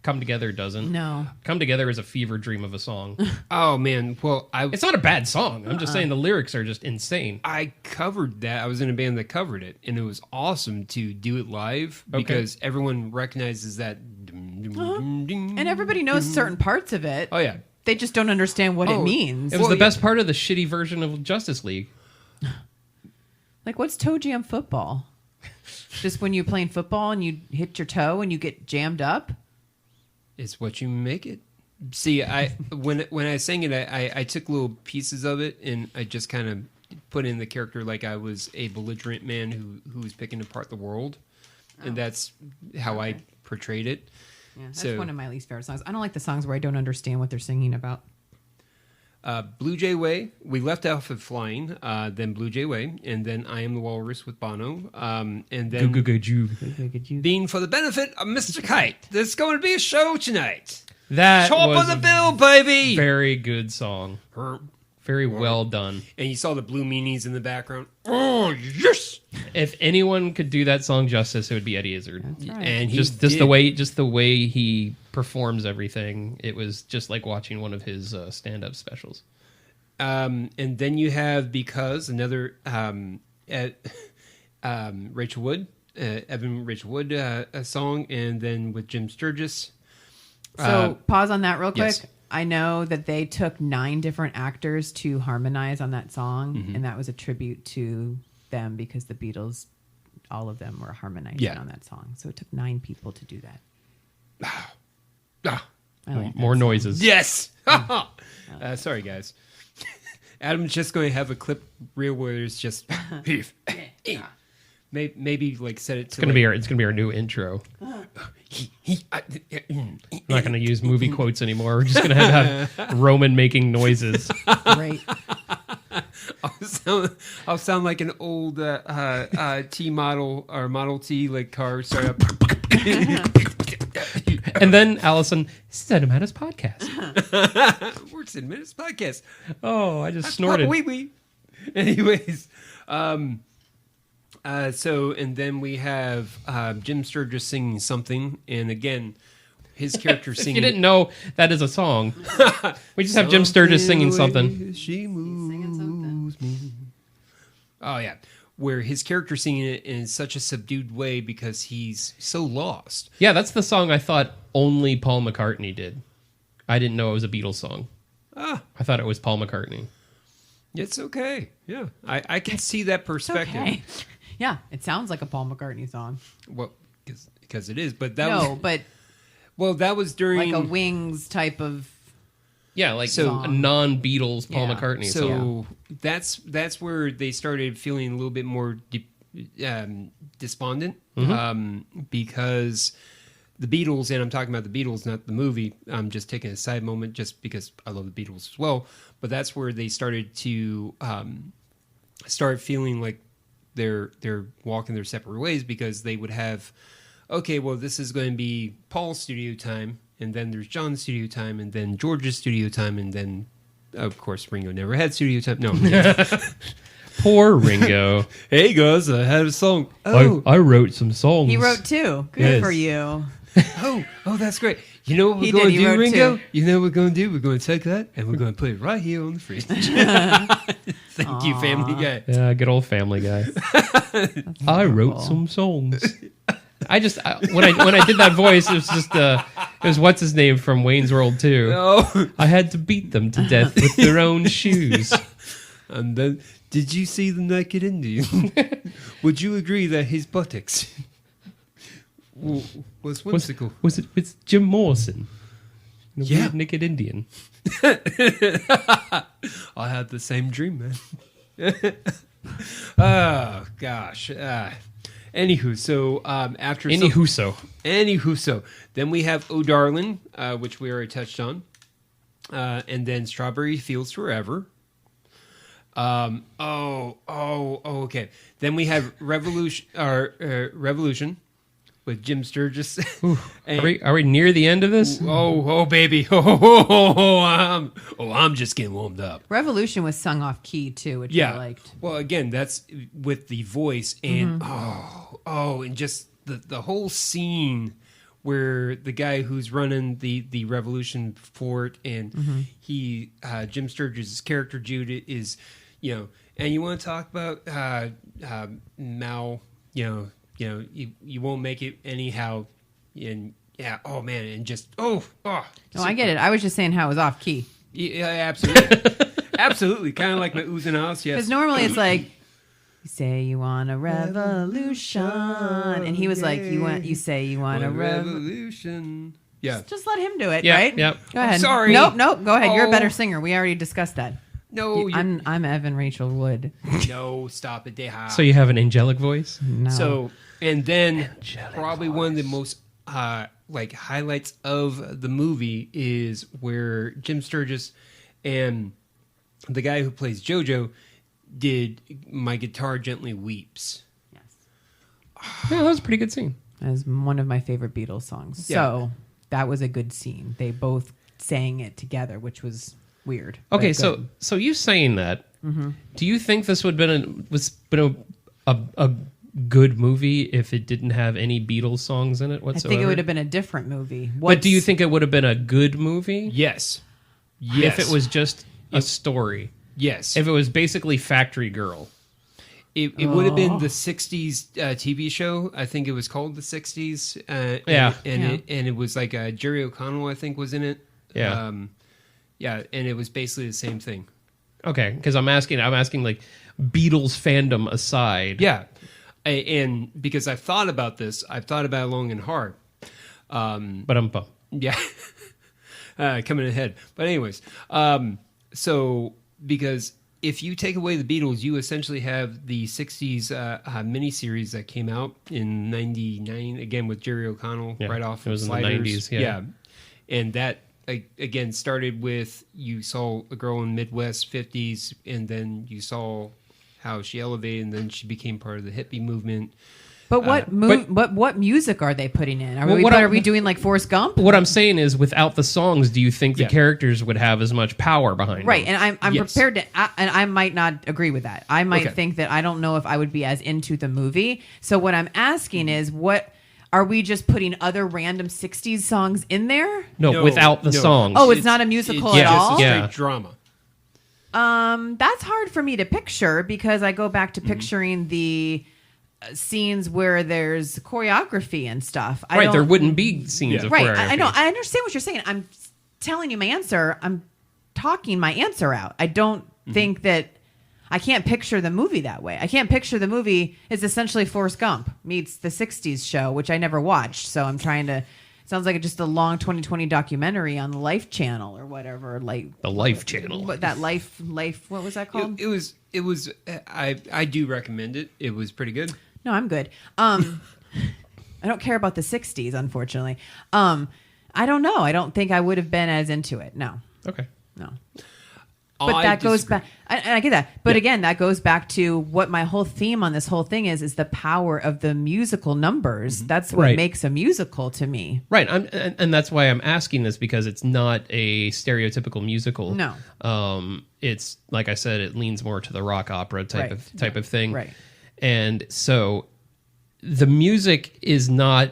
Come Together doesn't. No. Come Together is a fever dream of a song. Oh, man. Well, It's not a bad song. I'm just saying the lyrics are just insane. I covered that. I was in a band that covered it, and it was awesome to do it live because everyone recognizes that. And everybody knows certain parts of it. Oh, yeah. They just don't understand what it means. It was the best part of the shitty version of Justice League. Like, what's toe jam football? Just when you're playing football and you hit your toe and you get jammed up? It's what you make it. See, when I sang it, I took little pieces of it, and I just kind of put in the character like I was a belligerent man who was picking apart the world. And that's how I portrayed it. Yeah, that's So- one of my least favorite songs. I don't like the songs where I don't understand what they're singing about. Blue Jay Way, we left off of Flying, then Blue Jay Way, and then I Am the Walrus with Bono, and then being for the benefit of Mr. Kite. There's going to be a show tonight. That Show up was on the a bill, baby! very good song. Very well done. And you saw the blue meanies in the background. Oh, yes! If anyone could do that song justice, it would be Eddie Izzard. Right. And he Just did. the way he performs everything, it was just like watching one of his stand-up specials. And then you have Because, another Rachel Wood, Evan Rachel Wood a song, and then with Jim Sturgis. So pause on that real quick. yes. I know that they took 9 different actors to harmonize on that song, and that was a tribute to them because the Beatles, all of them were harmonizing on that song. So it took 9 people to do that. Ah, I like that More song. noises. yes! Sorry, guys. Adam's just going to have a clip reel where there's just maybe like set it to It's gonna be our new intro. I'm not gonna use movie quotes anymore. We're just gonna have Roman making noises. Great. I'll sound like an old T model or Model T like car startup. And then Alison, Cinemadness podcast. We're Cinemadness podcast. Oh, I just snorted. Wee. Anyways, so and then we have Jim Sturgis singing something, and again, his character If singing. you didn't know that is a song, we just have Jim Sturgis singing something. She moves me. Oh yeah, where his character singing it in such a subdued way because he's so lost. Yeah, that's the song I thought only Paul McCartney did. I didn't know it was a Beatles song. I thought it was Paul McCartney. It's okay. Yeah, I can see that perspective. Okay. Yeah, it sounds like a Paul McCartney song. Well, because it is, but that No, was, but well, that was during like a Wings type of. Yeah, like So- a non-Beatles Paul Yeah. McCartney So song. that's where they started feeling a little bit more despondent because the Beatles, and I'm talking about the Beatles, not the movie. I'm just taking a side moment just because I love the Beatles as well. But that's where they started to start feeling like they're walking their separate ways, because they would have, okay, well, this is going to be Paul's studio time, and then there's John's studio time, and then George's studio time, and then, of course, Ringo never had studio time. No. Poor Ringo. Hey, guys, I had a song. Oh, I wrote some songs. He wrote 2. Good Yes. for you. oh, that's great. You know what we're He going did, to he do, wrote Ringo? two. You know what we're going to do? We're going to take that, and we're going to put it right here on the fridge. Thank you, Family Guy. Yeah, good old Family Guy. I wrote some songs. When I did that voice, it was just it was what's his name from Wayne's World 2. Oh, I had to beat them to death with their own shoes. and then, did you see the naked Indian? Would you agree that his buttocks was whimsical? Was it with Jim Morrison? The Yeah. weird naked Indian. I had the same dream, man. Oh gosh. Anywho, so after Anywho, so then we have "Oh Darling," which we already touched on, and then "Strawberry Fields Forever." Okay. Then we have Revolution with Jim Sturgis. And- are we near the end of this? Oh, baby. I'm just getting warmed up. Revolution was sung off key too, which Yeah. I liked. Well, again, that's with the voice and and just the whole scene where the guy who's running the revolution fort and he Jim Sturgis' character Jude is, and you want to talk about Mao, you won't make it anyhow, and yeah, oh man, and just No, I get it. I was just saying how it was off key. yeah, absolutely, absolutely, kind of like my oohs and ahs, yes. Because normally it's like, you say you want a revolution, and he was like, you say you want a revolution. revolution. Yeah. Just let him do it, Yeah, right? yeah. Go ahead. sorry. Nope. Go ahead. You're a better Oh. singer. We already discussed that. No, I'm Evan Rachel Wood. no, stop it, Deha. So you have an angelic voice? No. So, and then probably one of the most highlights of the movie is where Jim Sturgis and the guy who plays JoJo did "My Guitar Gently Weeps." yes, Yeah, that was a pretty good scene. as one of my favorite Beatles songs. Yeah. So that was a good scene. They both sang it together, which was weird. but Okay, good. so you saying that, do you think this would have been a good movie if it didn't have any Beatles songs in it I whatsoever? think it would have been a different movie. But do you think it would have been a good movie Yes. if it was just a story? Yes. If it was basically Factory Girl? It would have been the 60s TV show. I think it was called the 60s. Yeah. And it was like Jerry O'Connell, I think, was in it. Yeah. Yeah, and it was basically the same thing. Okay, because I'm asking like Beatles fandom aside. Yeah. And because I've thought about this, I've thought about it long and hard. But I'm bummed. Yeah. Coming ahead. But anyways, so because if you take away the Beatles, you essentially have the 60s miniseries that came out in 99, again with Jerry O'Connell Yeah, right off it was of in the Sliders. 90s, yeah. And that, again, started with you saw a girl in Midwest 50s, and then you saw how she elevated, and then she became part of the hippie movement. But what music are they putting in? Well, Are we doing like Forrest Gump? What I'm saying is, without the songs, do you think the Yeah. characters would have as much power behind Right, them? and I'm Yes. prepared to, and I might not agree with that. I might Okay. think that I don't know if I would be as into the movie. So what I'm asking is, what are we just putting other random '60s songs in there? No, without the songs. Oh, it's not a musical it's at just all? a straight Yeah. drama. That's hard for me to picture because I go back to picturing the scenes where there's choreography and stuff. Right, there wouldn't be scenes of Right, choreography. I know. I understand what you're saying. I'm telling you my answer. I'm talking my answer out. I don't think that I can't picture the movie that way. I can't picture the movie is essentially Forrest Gump meets the 60s show, which I never watched. So I'm trying to, sounds like just a long 2020 documentary on the Life Channel or whatever. Like The Life Channel. But that life, what was that called? It was. I do recommend it. It was pretty good. No, I'm good. I don't care about the 60s, unfortunately. I don't know. I don't think I would have been as into it. No. Okay. No. But that goes back. I get that. But again, that goes back to what my whole theme on this whole thing is the power of the musical numbers. Mm-hmm. That's what makes a musical to me. Right. And that's why I'm asking this, because it's not a stereotypical musical. No. It's, like I said, it leans more to the rock opera type of thing. Right. And so the music is not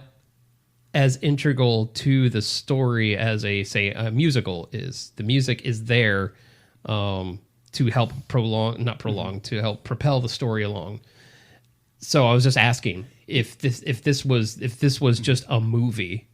as integral to the story as a musical is. The music is there to help to help propel the story along. So I was just asking if this was just a movie,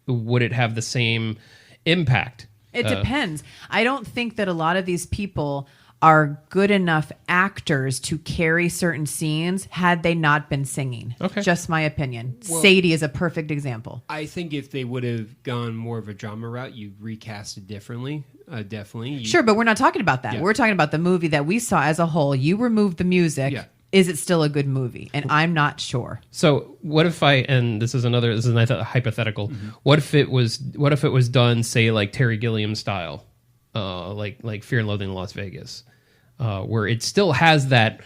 would it have the same impact? It depends. I don't think that a lot of these people are good enough actors to carry certain scenes had they not been singing. Okay. Just my opinion. Well, Sadie is a perfect example. I think if they would have gone more of a drama route, you recast it differently. Definitely. Sure, but we're not talking about that. Yeah. We're talking about the movie that we saw as a whole. You removed the music. Yeah. Is it still a good movie? And I'm not sure. So what if this is a hypothetical. Mm-hmm. What if it was done, say, like Terry Gilliam style, like Fear and Loathing in Las Vegas, where it still has that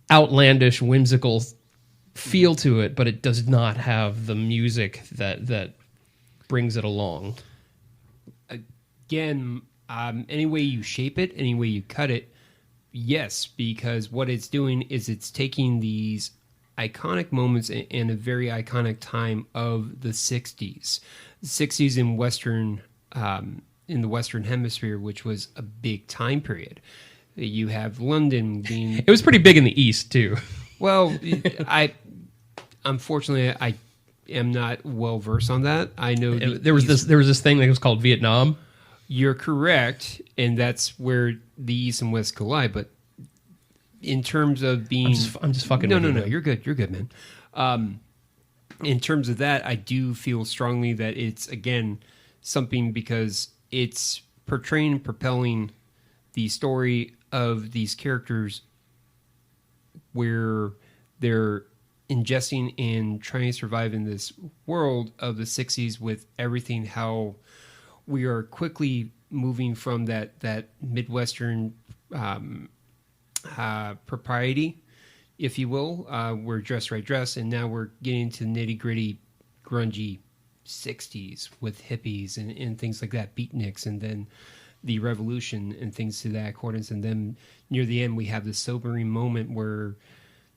outlandish, whimsical feel to it, but it does not have the music that brings it along. Again, any way you shape it, any way you cut it, yes, because what it's doing is it's taking these iconic moments in a very iconic time of the 60s. The 60s in Western, in the Western Hemisphere, which was a big time period. You have London being... It was pretty big in the East, too. Well, unfortunately, I am not well versed on that. I know there was this thing that was called Vietnam. You're correct, and that's where the East and West collide. But in terms of being, I'm just fucking. No, you're good. You're good, man. In terms of that, I do feel strongly that it's again something because it's portraying and propelling the story of these characters where they're ingesting and trying to survive in this world of the 60s with everything how we are quickly moving from that Midwestern propriety, if you will. We're dress, and now we're getting to nitty-gritty, grungy 60s with hippies and things like that, beatniks, and then the revolution and things to that accordance. And then near the end, we have this sobering moment where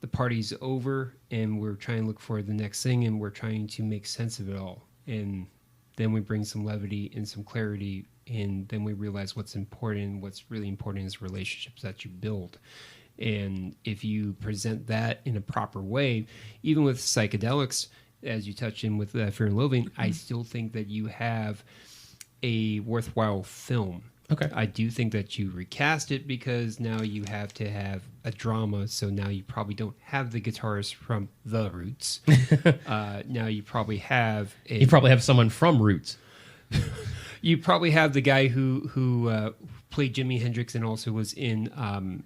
the party's over and we're trying to look for the next thing and we're trying to make sense of it all. And then we bring some levity and some clarity, and then we realize what's important. What's really important is relationships that you build. And if you present that in a proper way, even with psychedelics, as you touched in with Fear and Loathing, mm-hmm. I still think that you have a worthwhile film. Okay. I do think that you recast it because now you have to have a drama. So now you probably don't have the guitarist from The Roots. Now you probably have you probably have someone from Roots. You probably have the guy who played Jimi Hendrix and also was in Remember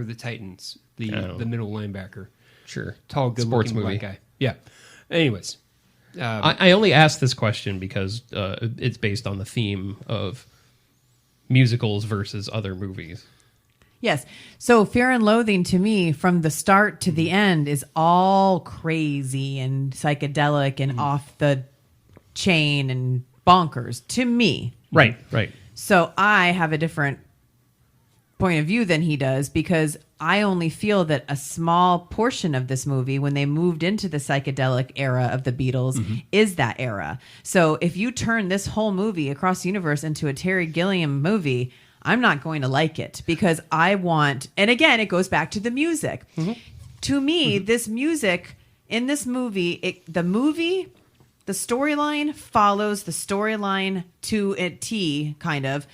the Titans, the middle linebacker. Sure. Tall, good-looking black guy. Yeah. Anyways. I only asked this question because it's based on the theme of musicals versus other movies. Yes. So Fear and Loathing to me, from the start to the end, is all crazy and psychedelic and off the chain and bonkers to me. Right. So I have a different point of view than he does because I only feel that a small portion of this movie, when they moved into the psychedelic era of the Beatles, mm-hmm. is that era. So if you turn this whole movie across the universe into a Terry Gilliam movie, I'm not going to like it because I want, and again, it goes back to the music. Mm-hmm. To me, mm-hmm. this music in this movie, the movie The storyline follows the storyline to a T, kind of,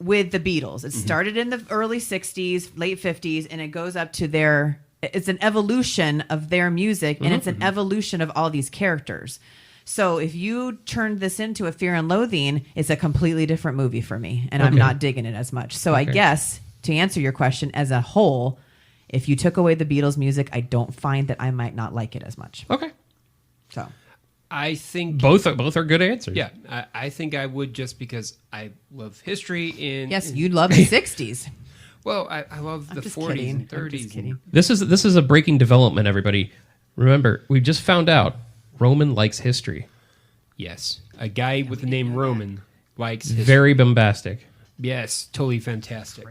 with the Beatles. It started in the early 60s, late 50s, and it goes up to their... It's an evolution of their music, and it's an evolution of all these characters. So if you turned this into a Fear and Loathing, it's a completely different movie for me, and I'm not digging it as much. So I guess, to answer your question, as a whole, if you took away the Beatles music, I don't find that I might not like it as much. Okay. So I think Both are good answers. Yeah, I think I would, just because I love history. yes, you love the 60s. Well, I love the just 40s kidding. and I'm 30s. just kidding. This is a breaking development, everybody. Remember, we just found out Roman likes history. Yes, a guy with the name Roman likes history. Very bombastic. Yes, totally fantastic.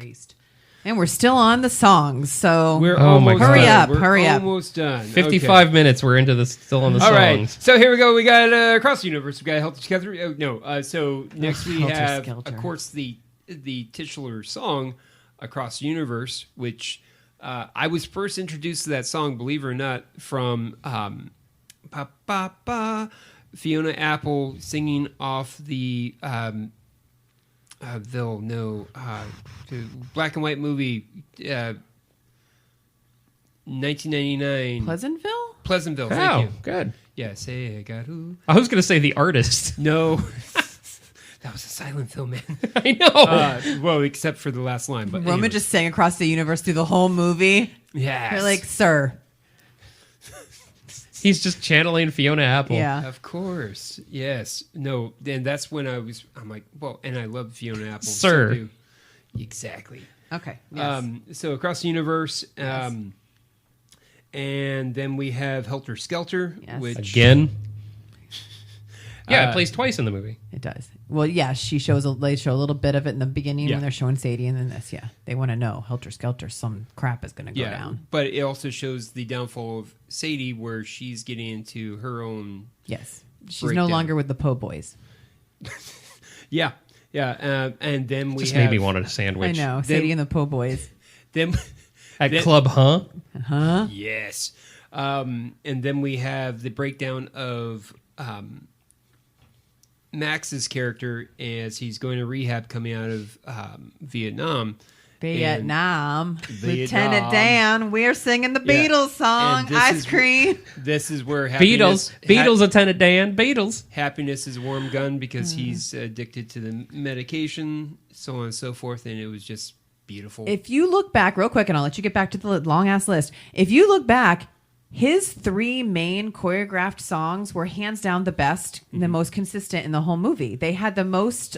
And we're still on the songs, so We're Oh my almost God. Hurry done. up, We're hurry up. almost done. 55 minutes. We're into this. Still on the All songs. right, so here we go. We got Across the Universe. We got Helter Skelter. So next we Helter have, Skelter. of course, the titular song, Across the Universe, which I was first introduced to that song, believe it or not, from Ba Ba Ba, Fiona Apple singing off the the black and white movie 1999 Pleasantville? Thank Oh, you. good. Yeah, say I got who? I was going to say the artist. No, that was a silent film, man. I know. Well, except for the last line. But Roman anyway. just sang Across the Universe through the whole movie. Yes. You're like, sir. He's just channeling Fiona Apple. Yeah. Of course, yes. No, and that's when I'm like, well, and I love Fiona Apple. Sir. So do. Exactly. Okay. Yes. So Across the Universe, and then we have Helter Skelter, Yes. which Again. Yeah, it plays twice in the movie. It does. Well, yeah, they show a little bit of it in the beginning Yeah. when they're showing Sadie, and then this, yeah. They want to know, Helter Skelter, some crap is going to go down. But it also shows the downfall of Sadie, where she's getting into her own. Yes. She's breakdown. no longer with the Po' Boys. Yeah, and then we Just have, made me want a sandwich. I know. Sadie and the Po' Boys. Then At Club Huh? Huh? yes, and then we have the breakdown of Max's character as he's going to rehab coming out of Vietnam. Vietnam. Vietnam. Lieutenant Dan, we're singing the Yeah. Beatles song, And this Ice is- Cream. This is where Beatles. Beatles, Attendant Dan. Beatles. happiness is a warm gun because he's addicted to the medication, so on and so forth, and it was just beautiful. If you look back real quick, and I'll let you get back to the long ass list. If you look back, his 3 main choreographed songs were hands down the best, the most consistent in the whole movie. They had the most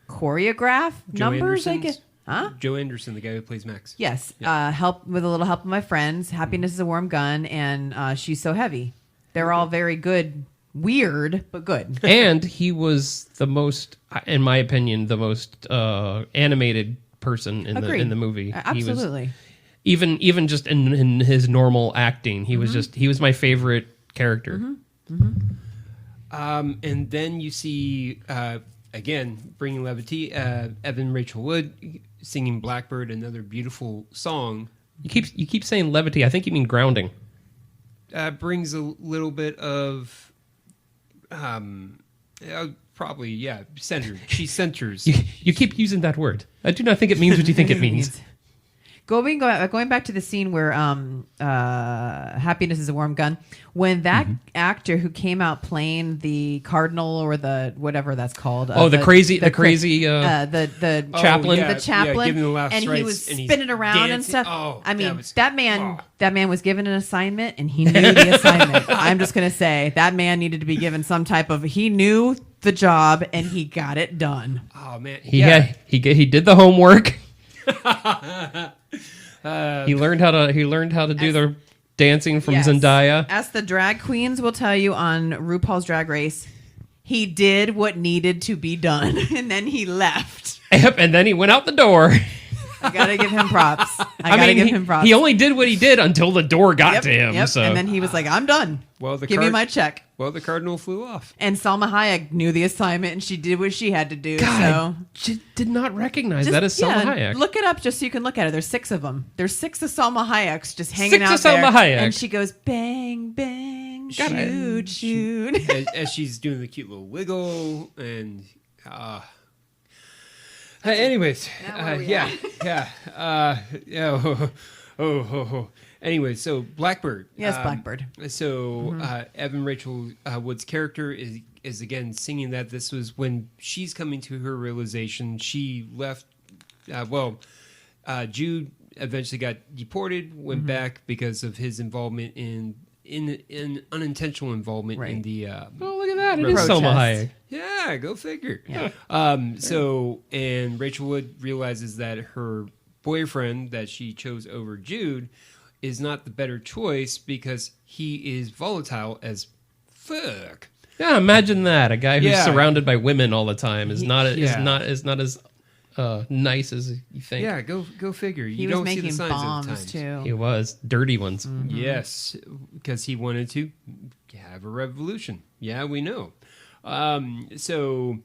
choreographed Joe numbers, I Anderson's- guess. Huh? Joe Anderson, the guy who plays Max. Yes. Yeah. Help with a little help of my friends. Happiness is a warm gun, and She's So Heavy. They're all very good, weird, but good. And he was the most, in my opinion, the most animated person in Agreed. the movie. Absolutely. He was, even just in his normal acting, he was my favorite character. And then you see, again, bringing levity, Evan Rachel Wood singing Blackbird, another beautiful song. You keep saying levity. I think you mean grounding. Brings a little bit of, probably, yeah, centered. She centers. You keep using that word. I do not think it means what you think it means. Going back to the scene where Happiness is a Warm Gun, when that actor who came out playing the cardinal or the whatever that's called, the crazy chaplain, the chaplain, giving the last and he rites, was and he's spinning around and dancing. stuff. Oh, I mean, that man was given an assignment, and he knew the assignment. I'm just gonna say that man needed to be given some type of. He knew the job, and he got it done. Oh man, he did the homework. He learned how to do the dancing from Yes. Zendaya. As the drag queens will tell you on RuPaul's Drag Race, he did what needed to be done, and then he left. Yep, and then he went out the door. I gotta give him props. I gotta give him props. He only did what he did until the door got to him. Yep. So. And then he was like, "I'm done. Well, give me my check." Well, the cardinal flew off. And Salma Hayek knew the assignment, and she did what she had to do. God, so I did not recognize Just- that as Salma yeah, Hayek. Look it up just so you can look at it. There's 6 of them. There's 6 of Salma Hayeks just hanging Six out of Salma there. Hayek. And she goes, bang, bang, Shoot. as she's doing the cute little wiggle and anyways yeah anyway, so Blackbird. Yes, Blackbird. So Evan Rachel Wood's character is again singing that this was when she's coming to her realization. She left Jude eventually got deported, went back because of his involvement in unintentional involvement in the Oh, look at that! It is Protest. Selma Hayek. yeah, go figure. Yeah. So, and Rachel Wood realizes that her boyfriend that she chose over Jude is not the better choice because he is volatile as fuck. Yeah, imagine that. A guy who's Yeah. surrounded by women all the time is not Yeah. as nice as you think. Yeah, go figure. He You was don't see the making signs of the bombs times. too. He was dirty ones. Yes, because he wanted to have a revolution. Yeah, we know. So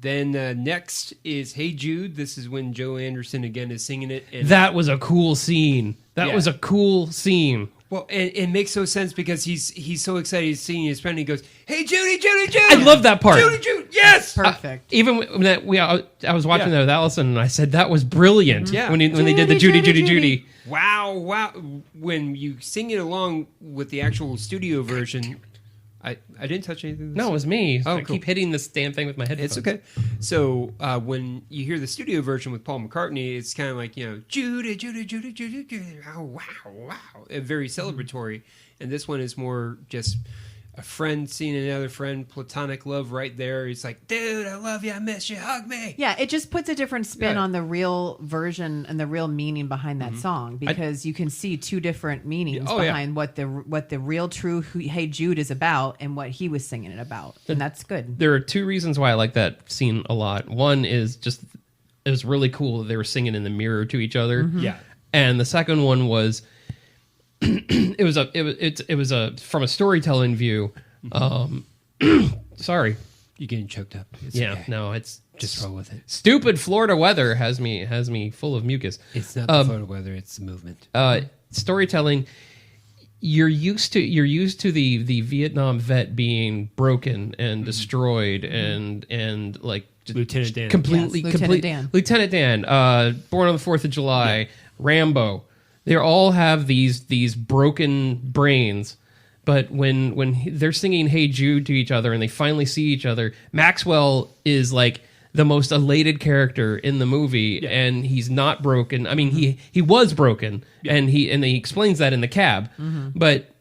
then next is Hey Jude. This is when Joe Anderson again is singing it. And That was a cool scene. That Yeah. was a cool scene. well, and it makes so sense because he's so excited he's singing his friend. And he goes, "Hey Judy, Judy, Judy!" I love that part. Judy, Judy, yes. Perfect. Even when I was watching Yeah. that with Allison, and I said that was brilliant. Yeah. When they did the Judy, Judy, Judy. Wow. When you sing it along with the actual studio version, I didn't touch anything. No, it was me. Oh, I cool. keep hitting this damn thing with my headphones. It's okay. So when you hear the studio version with Paul McCartney, it's kind of like, Judy, Judy, Judy, Judy, Judy. Oh, wow. Very celebratory. And this one is more just a friend seeing another friend, platonic love right there. It's like, dude, I love you. I miss you. Hug me. Yeah, it just puts a different spin Yeah. on the real version and the real meaning behind that song because you can see two different meanings Oh, yeah. behind what the real true Hey Jude is about and what he was singing it about, and that's good. There are two reasons why I like that scene a lot. One is just it was really cool that they were singing in the mirror to each other. Yeah. And the second one was it was a from a storytelling view. Sorry. You're getting choked up. It's Yeah, okay. no, it's Just roll with it. stupid Florida weather has me full of mucus. It's not the photo weather, it's the movement. Storytelling, you're used to the Vietnam vet being broken and destroyed and like Lieutenant Dan. completely Yes, Lieutenant Dan. Lieutenant Dan, Born on the 4th of July, Rambo. They all have these broken brains. But when they're singing "Hey Jude" to each other and they finally see each other, Maxwell is like the most elated character in the movie, and he's not broken. I mean, he was broken, and he explains that in the cab. But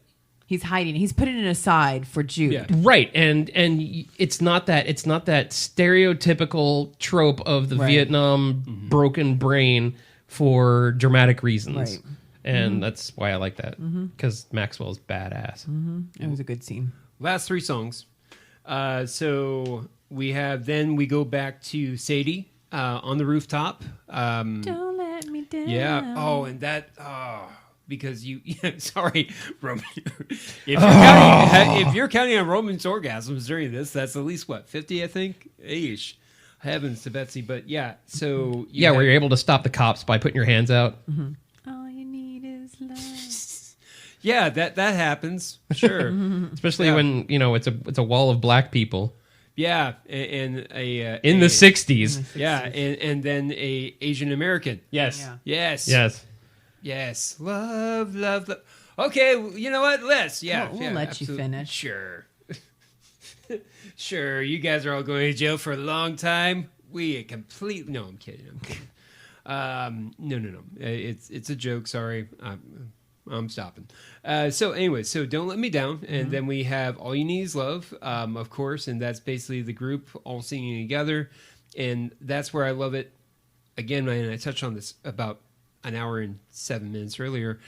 He's hiding. He's putting it aside for Jude. Yeah. right, and it's not that stereotypical trope of the Right. Vietnam broken brain for dramatic reasons. Right. And that's why I like that, because Maxwell's badass. It was a good scene. Last three songs. So we go back to Sadie on the rooftop. Don't let me down. Yeah. Oh, and that. Because sorry, Roman. If you're counting on Roman's orgasms during this, that's at least 50, I think. Eesh. Heavens to Betsy. But yeah, so Where you're able to stop the cops by putting your hands out. All you need is love. yeah, that happens. Sure. Especially Yeah. when it's a wall of black people Yeah, and in the 60s. Yeah, and then a Asian American. Yes. Yeah. Yes. Love. Okay, you know what? We'll let you finish. Sure. Sure, you guys are all going to jail for a long time. No, I'm kidding. No. It's a joke. Sorry. I'm stopping. So anyway, Don't Let Me Down. And then we have All You Need Is Love, of course. And that's basically the group all singing together. And that's where I love it. Again, and I touched on this about an hour and 7 minutes earlier,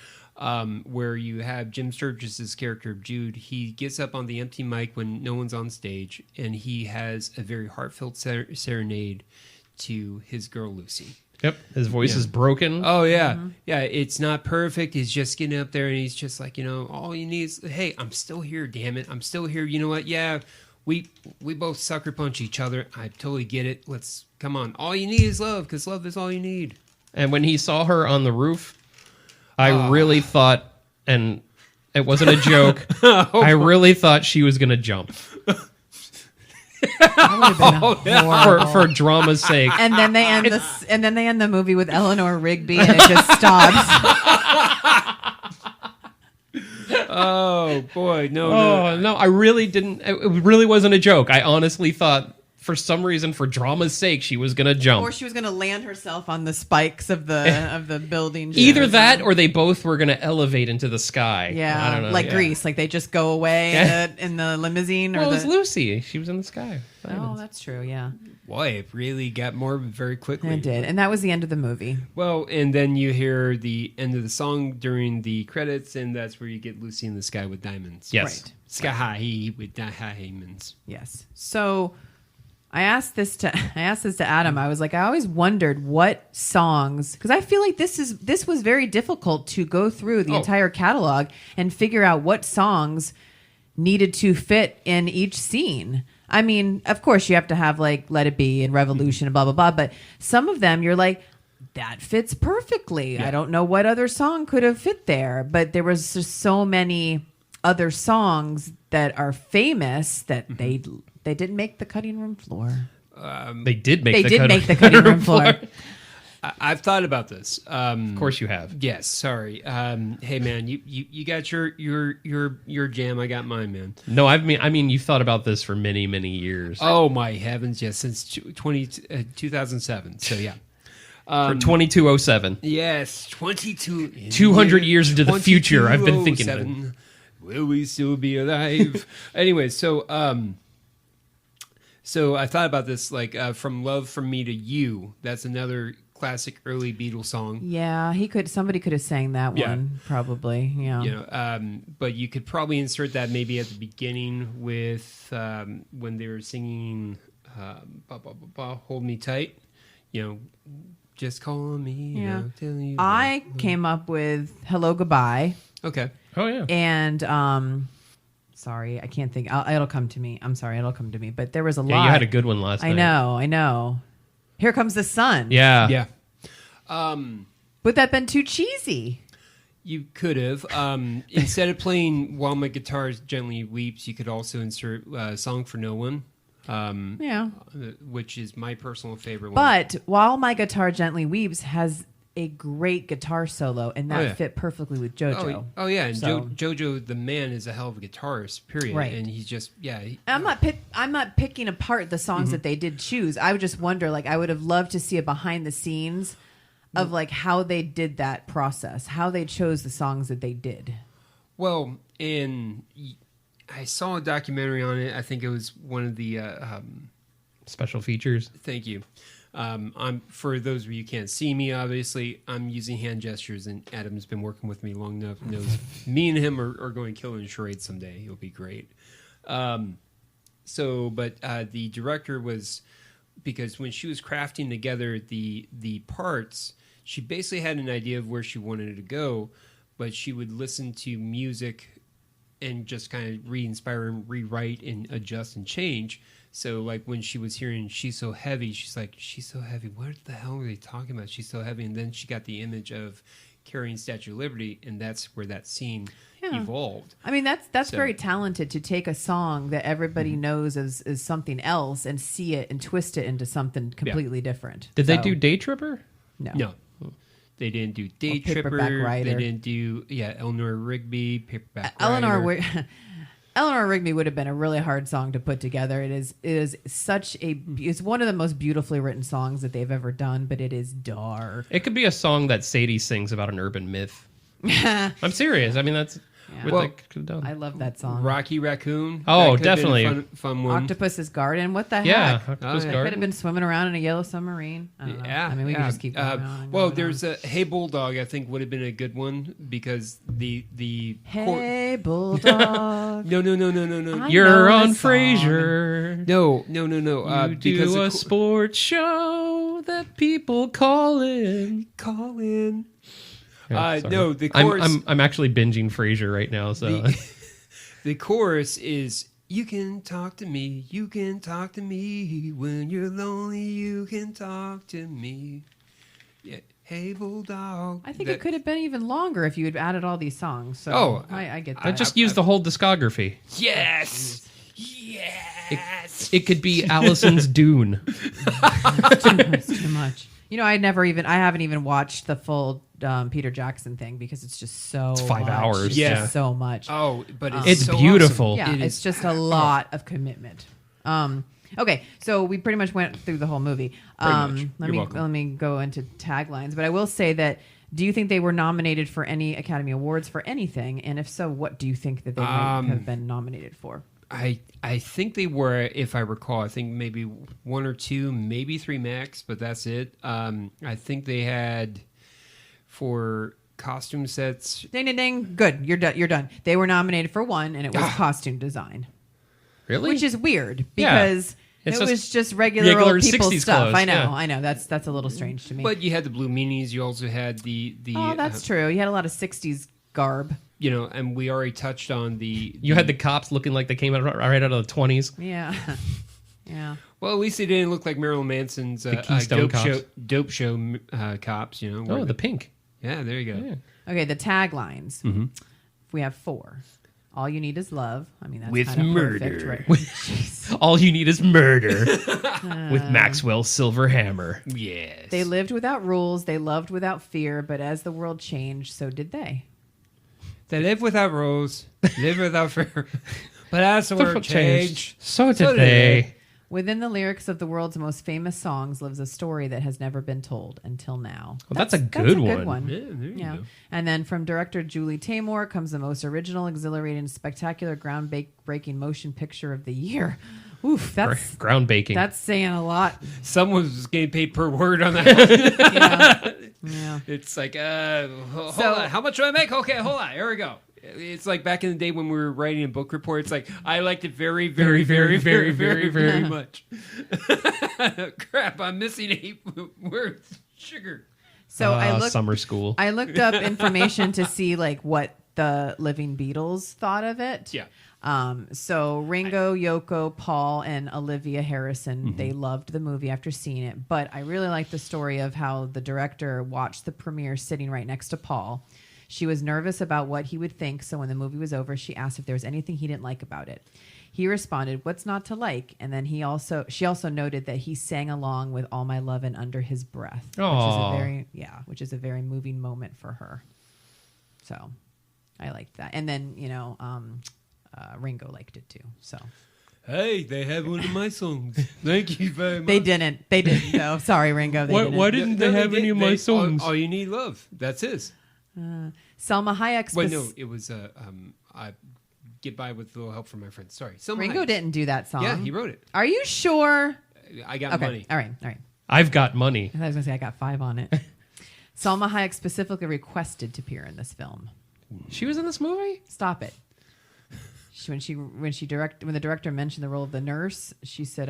where you have Jim Sturgis' character, Jude. He gets up on the empty mic when no one's on stage, and he has a very heartfelt serenade to his girl, Lucy. Yep. His voice is broken. Oh, yeah. Yeah, it's not perfect. He's just getting up there, and he's just like, all you need is, hey, I'm still here, damn it. I'm still here. You know what? Yeah, we both sucker punch each other. I totally get it. Come on. All you need is love, because love is all you need. And when he saw her on the roof, I really thought, and It wasn't a joke. I really thought she was going to jump. That would have been horrible. For drama's sake. And then they end the movie with Eleanor Rigby, and it just stops. Oh boy, no. I really didn't. It really wasn't a joke. I honestly thought, for some reason, for drama's sake, she was gonna jump. Or she was going to land herself on the spikes of the building. Either that, or they both were gonna elevate into the sky. Yeah, I don't know. like Grease, like they just go away in the limousine. Well, or it was Lucy. She was in the sky. Oh, that's true. Yeah, Boy, it really got morbid very quickly. it did, and that was the end of the movie. Well, and then you hear the end of the song during the credits, and that's where you get Lucy in the Sky with Diamonds. Yes. Right. Sky with diamonds. Yes. So I asked this to Adam. I was like, I always wondered what songs, because I feel like this was very difficult to go through the entire catalog and figure out what songs needed to fit in each scene. I mean, of course, you have to have like Let It Be and Revolution and blah, blah, blah. But some of them you're like, that fits perfectly. Yeah. I don't know what other song could have fit there. But there was just so many other songs that are famous that they didn't make the cutting room floor. They did make the cutting room floor. I've thought about this. Of course you have. Yes, sorry. Hey man, you got your jam, I got mine, man. No, I mean you've thought about this for many, many years. Oh my heavens, yes, since 2007. So yeah. For 2207. Yes, 22. 200 years into the future, I've been thinking of it. Will we still be alive? Anyway, so I thought about this, like From Love From Me to You. That's another classic early Beatles song. Yeah, somebody could have sang that one, probably. Yeah. You know, but you could probably insert that maybe at the beginning with when they were singing Hold Me Tight. You know, just call me. Yeah. I'll tell you I came up with Hello Goodbye. Okay. Oh yeah. And sorry, I can't think. It'll come to me. I'm sorry, it'll come to me. But there was a lot. Yeah, you had a good one last night. I know. Here Comes the Sun. Yeah. Yeah. Would that have been too cheesy? You could have. Instead of playing While My Guitar Gently Weeps, you could also insert Song for No One. Yeah. Which is my personal favorite one. But While My Guitar Gently Weeps has a great guitar solo, and that fit perfectly with JoJo. Oh yeah, and JoJo the man is a hell of a guitarist, period. Right. And he's just I'm not picking apart the songs that they did choose. I would just wonder, like, I would have loved to see a behind the scenes of like how they did that process, how they chose the songs that they did. Well, and I saw a documentary on it. I think it was one of the special features. Thank you. I'm for those of you who can't see me, obviously, I'm using hand gestures, and Adam's been working with me long enough. Knows me and him are going to kill in charades someday. It'll be great. But the director was, because when she was crafting together the parts, she basically had an idea of where she wanted it to go, but she would listen to music and just kind of re-inspire and rewrite and adjust and change. So, like, when she was hearing She's So Heavy, she's like, she's so heavy. What the hell are they talking about? She's so heavy. And then she got the image of carrying Statue of Liberty, and that's where that scene evolved. I mean, that's very talented to take a song that everybody knows as something else and see it and twist it into something completely different. Did they do Day Tripper? No. They didn't do Day Paperback Tripper. Writer. They didn't do Eleanor Rigby, Paperback Eleanor Writer. Eleanor Rigby would have been a really hard song to put together. It is it's one of the most beautifully written songs that they've ever done, but it is dark. It could be a song that Sadie sings about an urban myth. I'm serious. I mean, that's what they could have done. I love that song. Rocky Raccoon. Oh, That could have been a definitely. fun one. Octopus's Garden. What the heck? Yeah, Octopus Could Garden. have been swimming around in a yellow submarine. I don't know. I mean, we could just keep going on. And Well, going there's on. a Hey Bulldog. I think would have been a good one because the Hey Bulldog. No. I You're know on this song. Frasier. No. You Because do a of sports show that people call in. no, Sorry. the chorus. I'm actually binging Frasier right now. So The chorus is, you can talk to me when you're lonely. You can talk to me. Yeah. Hey Bulldog. I think it could have been even longer if you had added all these songs. So Oh, I get that. I just used the whole discography. Yes. Yes. It could be Alison's Dune. It's too much. You know, I haven't even watched the full Peter Jackson thing because it's just so. It's 5 much. hours. It's Yeah. just so much. Oh, but It's so beautiful. awesome. Yeah, It it's is- just a lot of commitment. Okay, so we pretty much went through the whole movie. much. You're welcome. Let me go into taglines, but I will say that. Do you think they were nominated for any Academy Awards for anything? And if so, what do you think that they might have been nominated for? I think they were, if I recall, I think maybe 1 or 2, maybe 3 max, but that's it. I think they had for costume sets. Ding, ding, ding. Good. You're done. You're done. They were nominated for one, and it was costume design. Really? Which is weird Yeah. because It's it was just just regular old people 60s stuff. clothes, I know. yeah. I know. That's a little strange to me. But you had the blue meanies. You also had the oh, that's true. You had a lot of 60s garb. you know, and we already touched on the. You had the cops looking like they came out right out of the 20s. Yeah. Yeah. Well, at least they didn't look like Marilyn Manson's Keystone Cops. dope show cops. You know. Oh, the pink. Yeah, there you go. Yeah. Okay, the taglines. Mm-hmm. We have 4. All you need is love. I mean, that's With kind of perfect, murder. right? Jeez. All you need is murder with Maxwell's silver hammer. Yes. They lived without rules. They loved without fear. But as the world changed, so did they. They live without rules, live without fear. But as the world changed, So did did they. Within the lyrics of the world's most famous songs lives a story that has never been told until now. Well, that's a good one. Yeah, there you go. And then from director Julie Taymor comes the most original, exhilarating, spectacular, groundbreaking motion picture of the year. Oof, that's Ground baking. that's saying a lot. Someone was getting paid per word on that. Yeah. It's like, hold on. How much do I make? Okay, hold on. Here we go. It's like back in the day when we were writing a book report. It's like, I liked it very, very, very, very, very, very much. Crap, I'm missing 8 words. Sugar. So I looked summer school. I looked up information to see like what the Living Beatles thought of it. Yeah. So Ringo, Yoko, Paul, and Olivia Harrison, they loved the movie after seeing it. But I really liked the story of how the director watched the premiere sitting right next to Paul. She was nervous about what he would think, so when the movie was over, she asked if there was anything he didn't like about it. He responded, "What's not to like?" And then she also noted that he sang along with "All My Lovin'" under his breath, which is a very moving moment for her. So, I liked that. And then Ringo liked it too. So. Hey, they have one of my songs. Thank you very much. They didn't. No, sorry, Ringo. Why didn't they have any of my songs? All You Need Love. That's his. Selma Hayek. Wait, no, it was I Get By With a Little Help from My Friends. Sorry. Selma Ringo Hayek. didn't do that song. Yeah, he wrote it. Are you sure? I got Okay. money. All right. I've got money. I was going to say I got 5 on it. Selma Hayek specifically requested to appear in this film. She was in this movie? Stop it. When the director mentioned the role of the nurse, she said,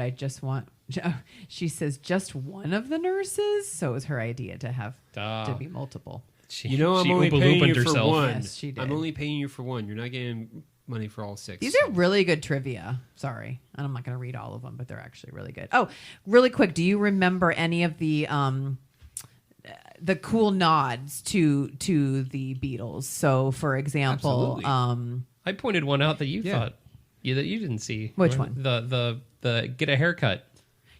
she says just one of the nurses. So it was her idea to have to be multiple. I'm only paying you for one. Yes, she did. I'm only paying you for one. You're not getting money for all 6. These are really good trivia. Sorry. And I'm not going to read all of them, but they're actually really good. Oh, really quick. Do you remember any of the cool nods to the Beatles? So, for example, I pointed one out that you thought that you didn't see. Which one? The get a haircut.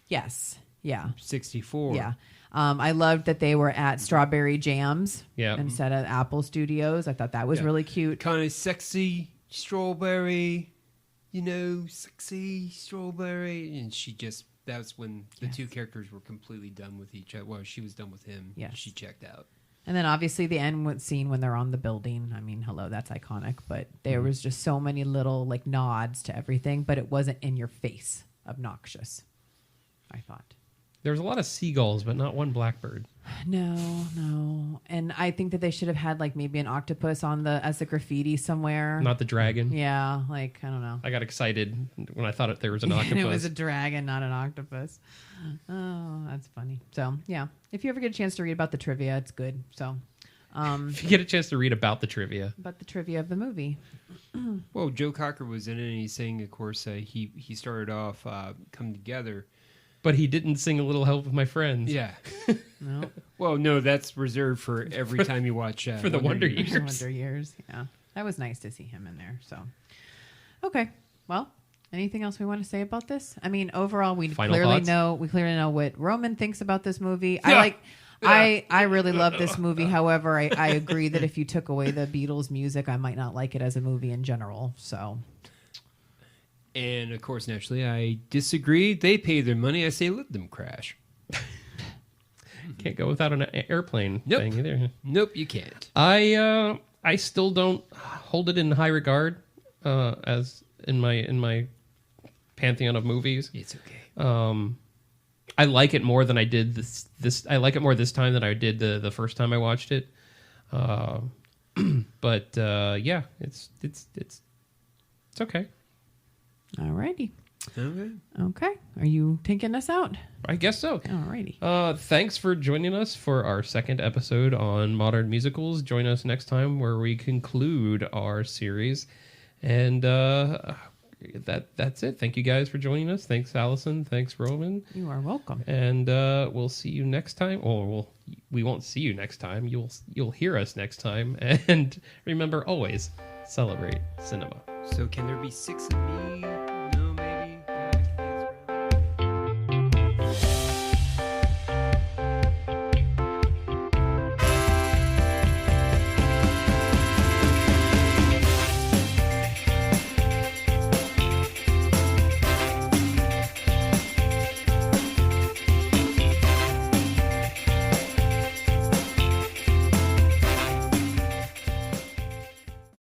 yes. Yeah. 64. Yeah. I loved that they were at Strawberry Jams instead of Apple Studios. I thought that was really cute. Kind of sexy strawberry, sexy strawberry. And that's when the two characters were completely done with each other. Well, she was done with him. Yes. She checked out. And then obviously the end scene when they're on the building. I mean, hello, that's iconic. But there was just so many little like nods to everything, but it wasn't in your face obnoxious, I thought. There was a lot of seagulls, but not one blackbird. No. And I think that they should have had like maybe an octopus as a graffiti somewhere. Not the dragon. Yeah, like, I don't know. I got excited when I thought there was an octopus. And it was a dragon, not an octopus. Oh, that's funny. So, yeah. If you ever get a chance to read about the trivia, it's good. So, if you get a chance to read about the trivia. About the trivia of the movie. Well, Joe Cocker was in it, and he's saying, of course, he started off Come Together. but he didn't sing A Little Help with My Friends. Yeah. No. Well, no, that's reserved for every time you watch for the Wonder Years. Wonder Years. Yeah, that was nice to see him in there. So, okay. Well, anything else we want to say about this? I mean, overall, we Final clearly thoughts? know what Roman thinks about this movie. Yeah. I really love this movie. However, I agree that if you took away the Beatles music, I might not like it as a movie in general. So, And of course, naturally, I disagree. They pay their money. I say let them crash. Can't go without an airplane Nope. thing either. Nope, you can't. I still don't hold it in high regard as in my pantheon of movies. It's okay. I like it more than I did this. I like it more this time than I did the first time I watched it. But yeah, it's okay. alrighty. Okay. Okay. Are you taking us out? I guess so. Alrighty. Thanks for joining us for our second episode on modern musicals. Join us next time where we conclude our series. And that's it. Thank you guys for joining us. Thanks, Allison. Thanks, Roman. You are welcome. And we'll see you next time. Or we won't see you next time. You'll hear us next time. And remember, always celebrate cinema. So can there be 6 of me?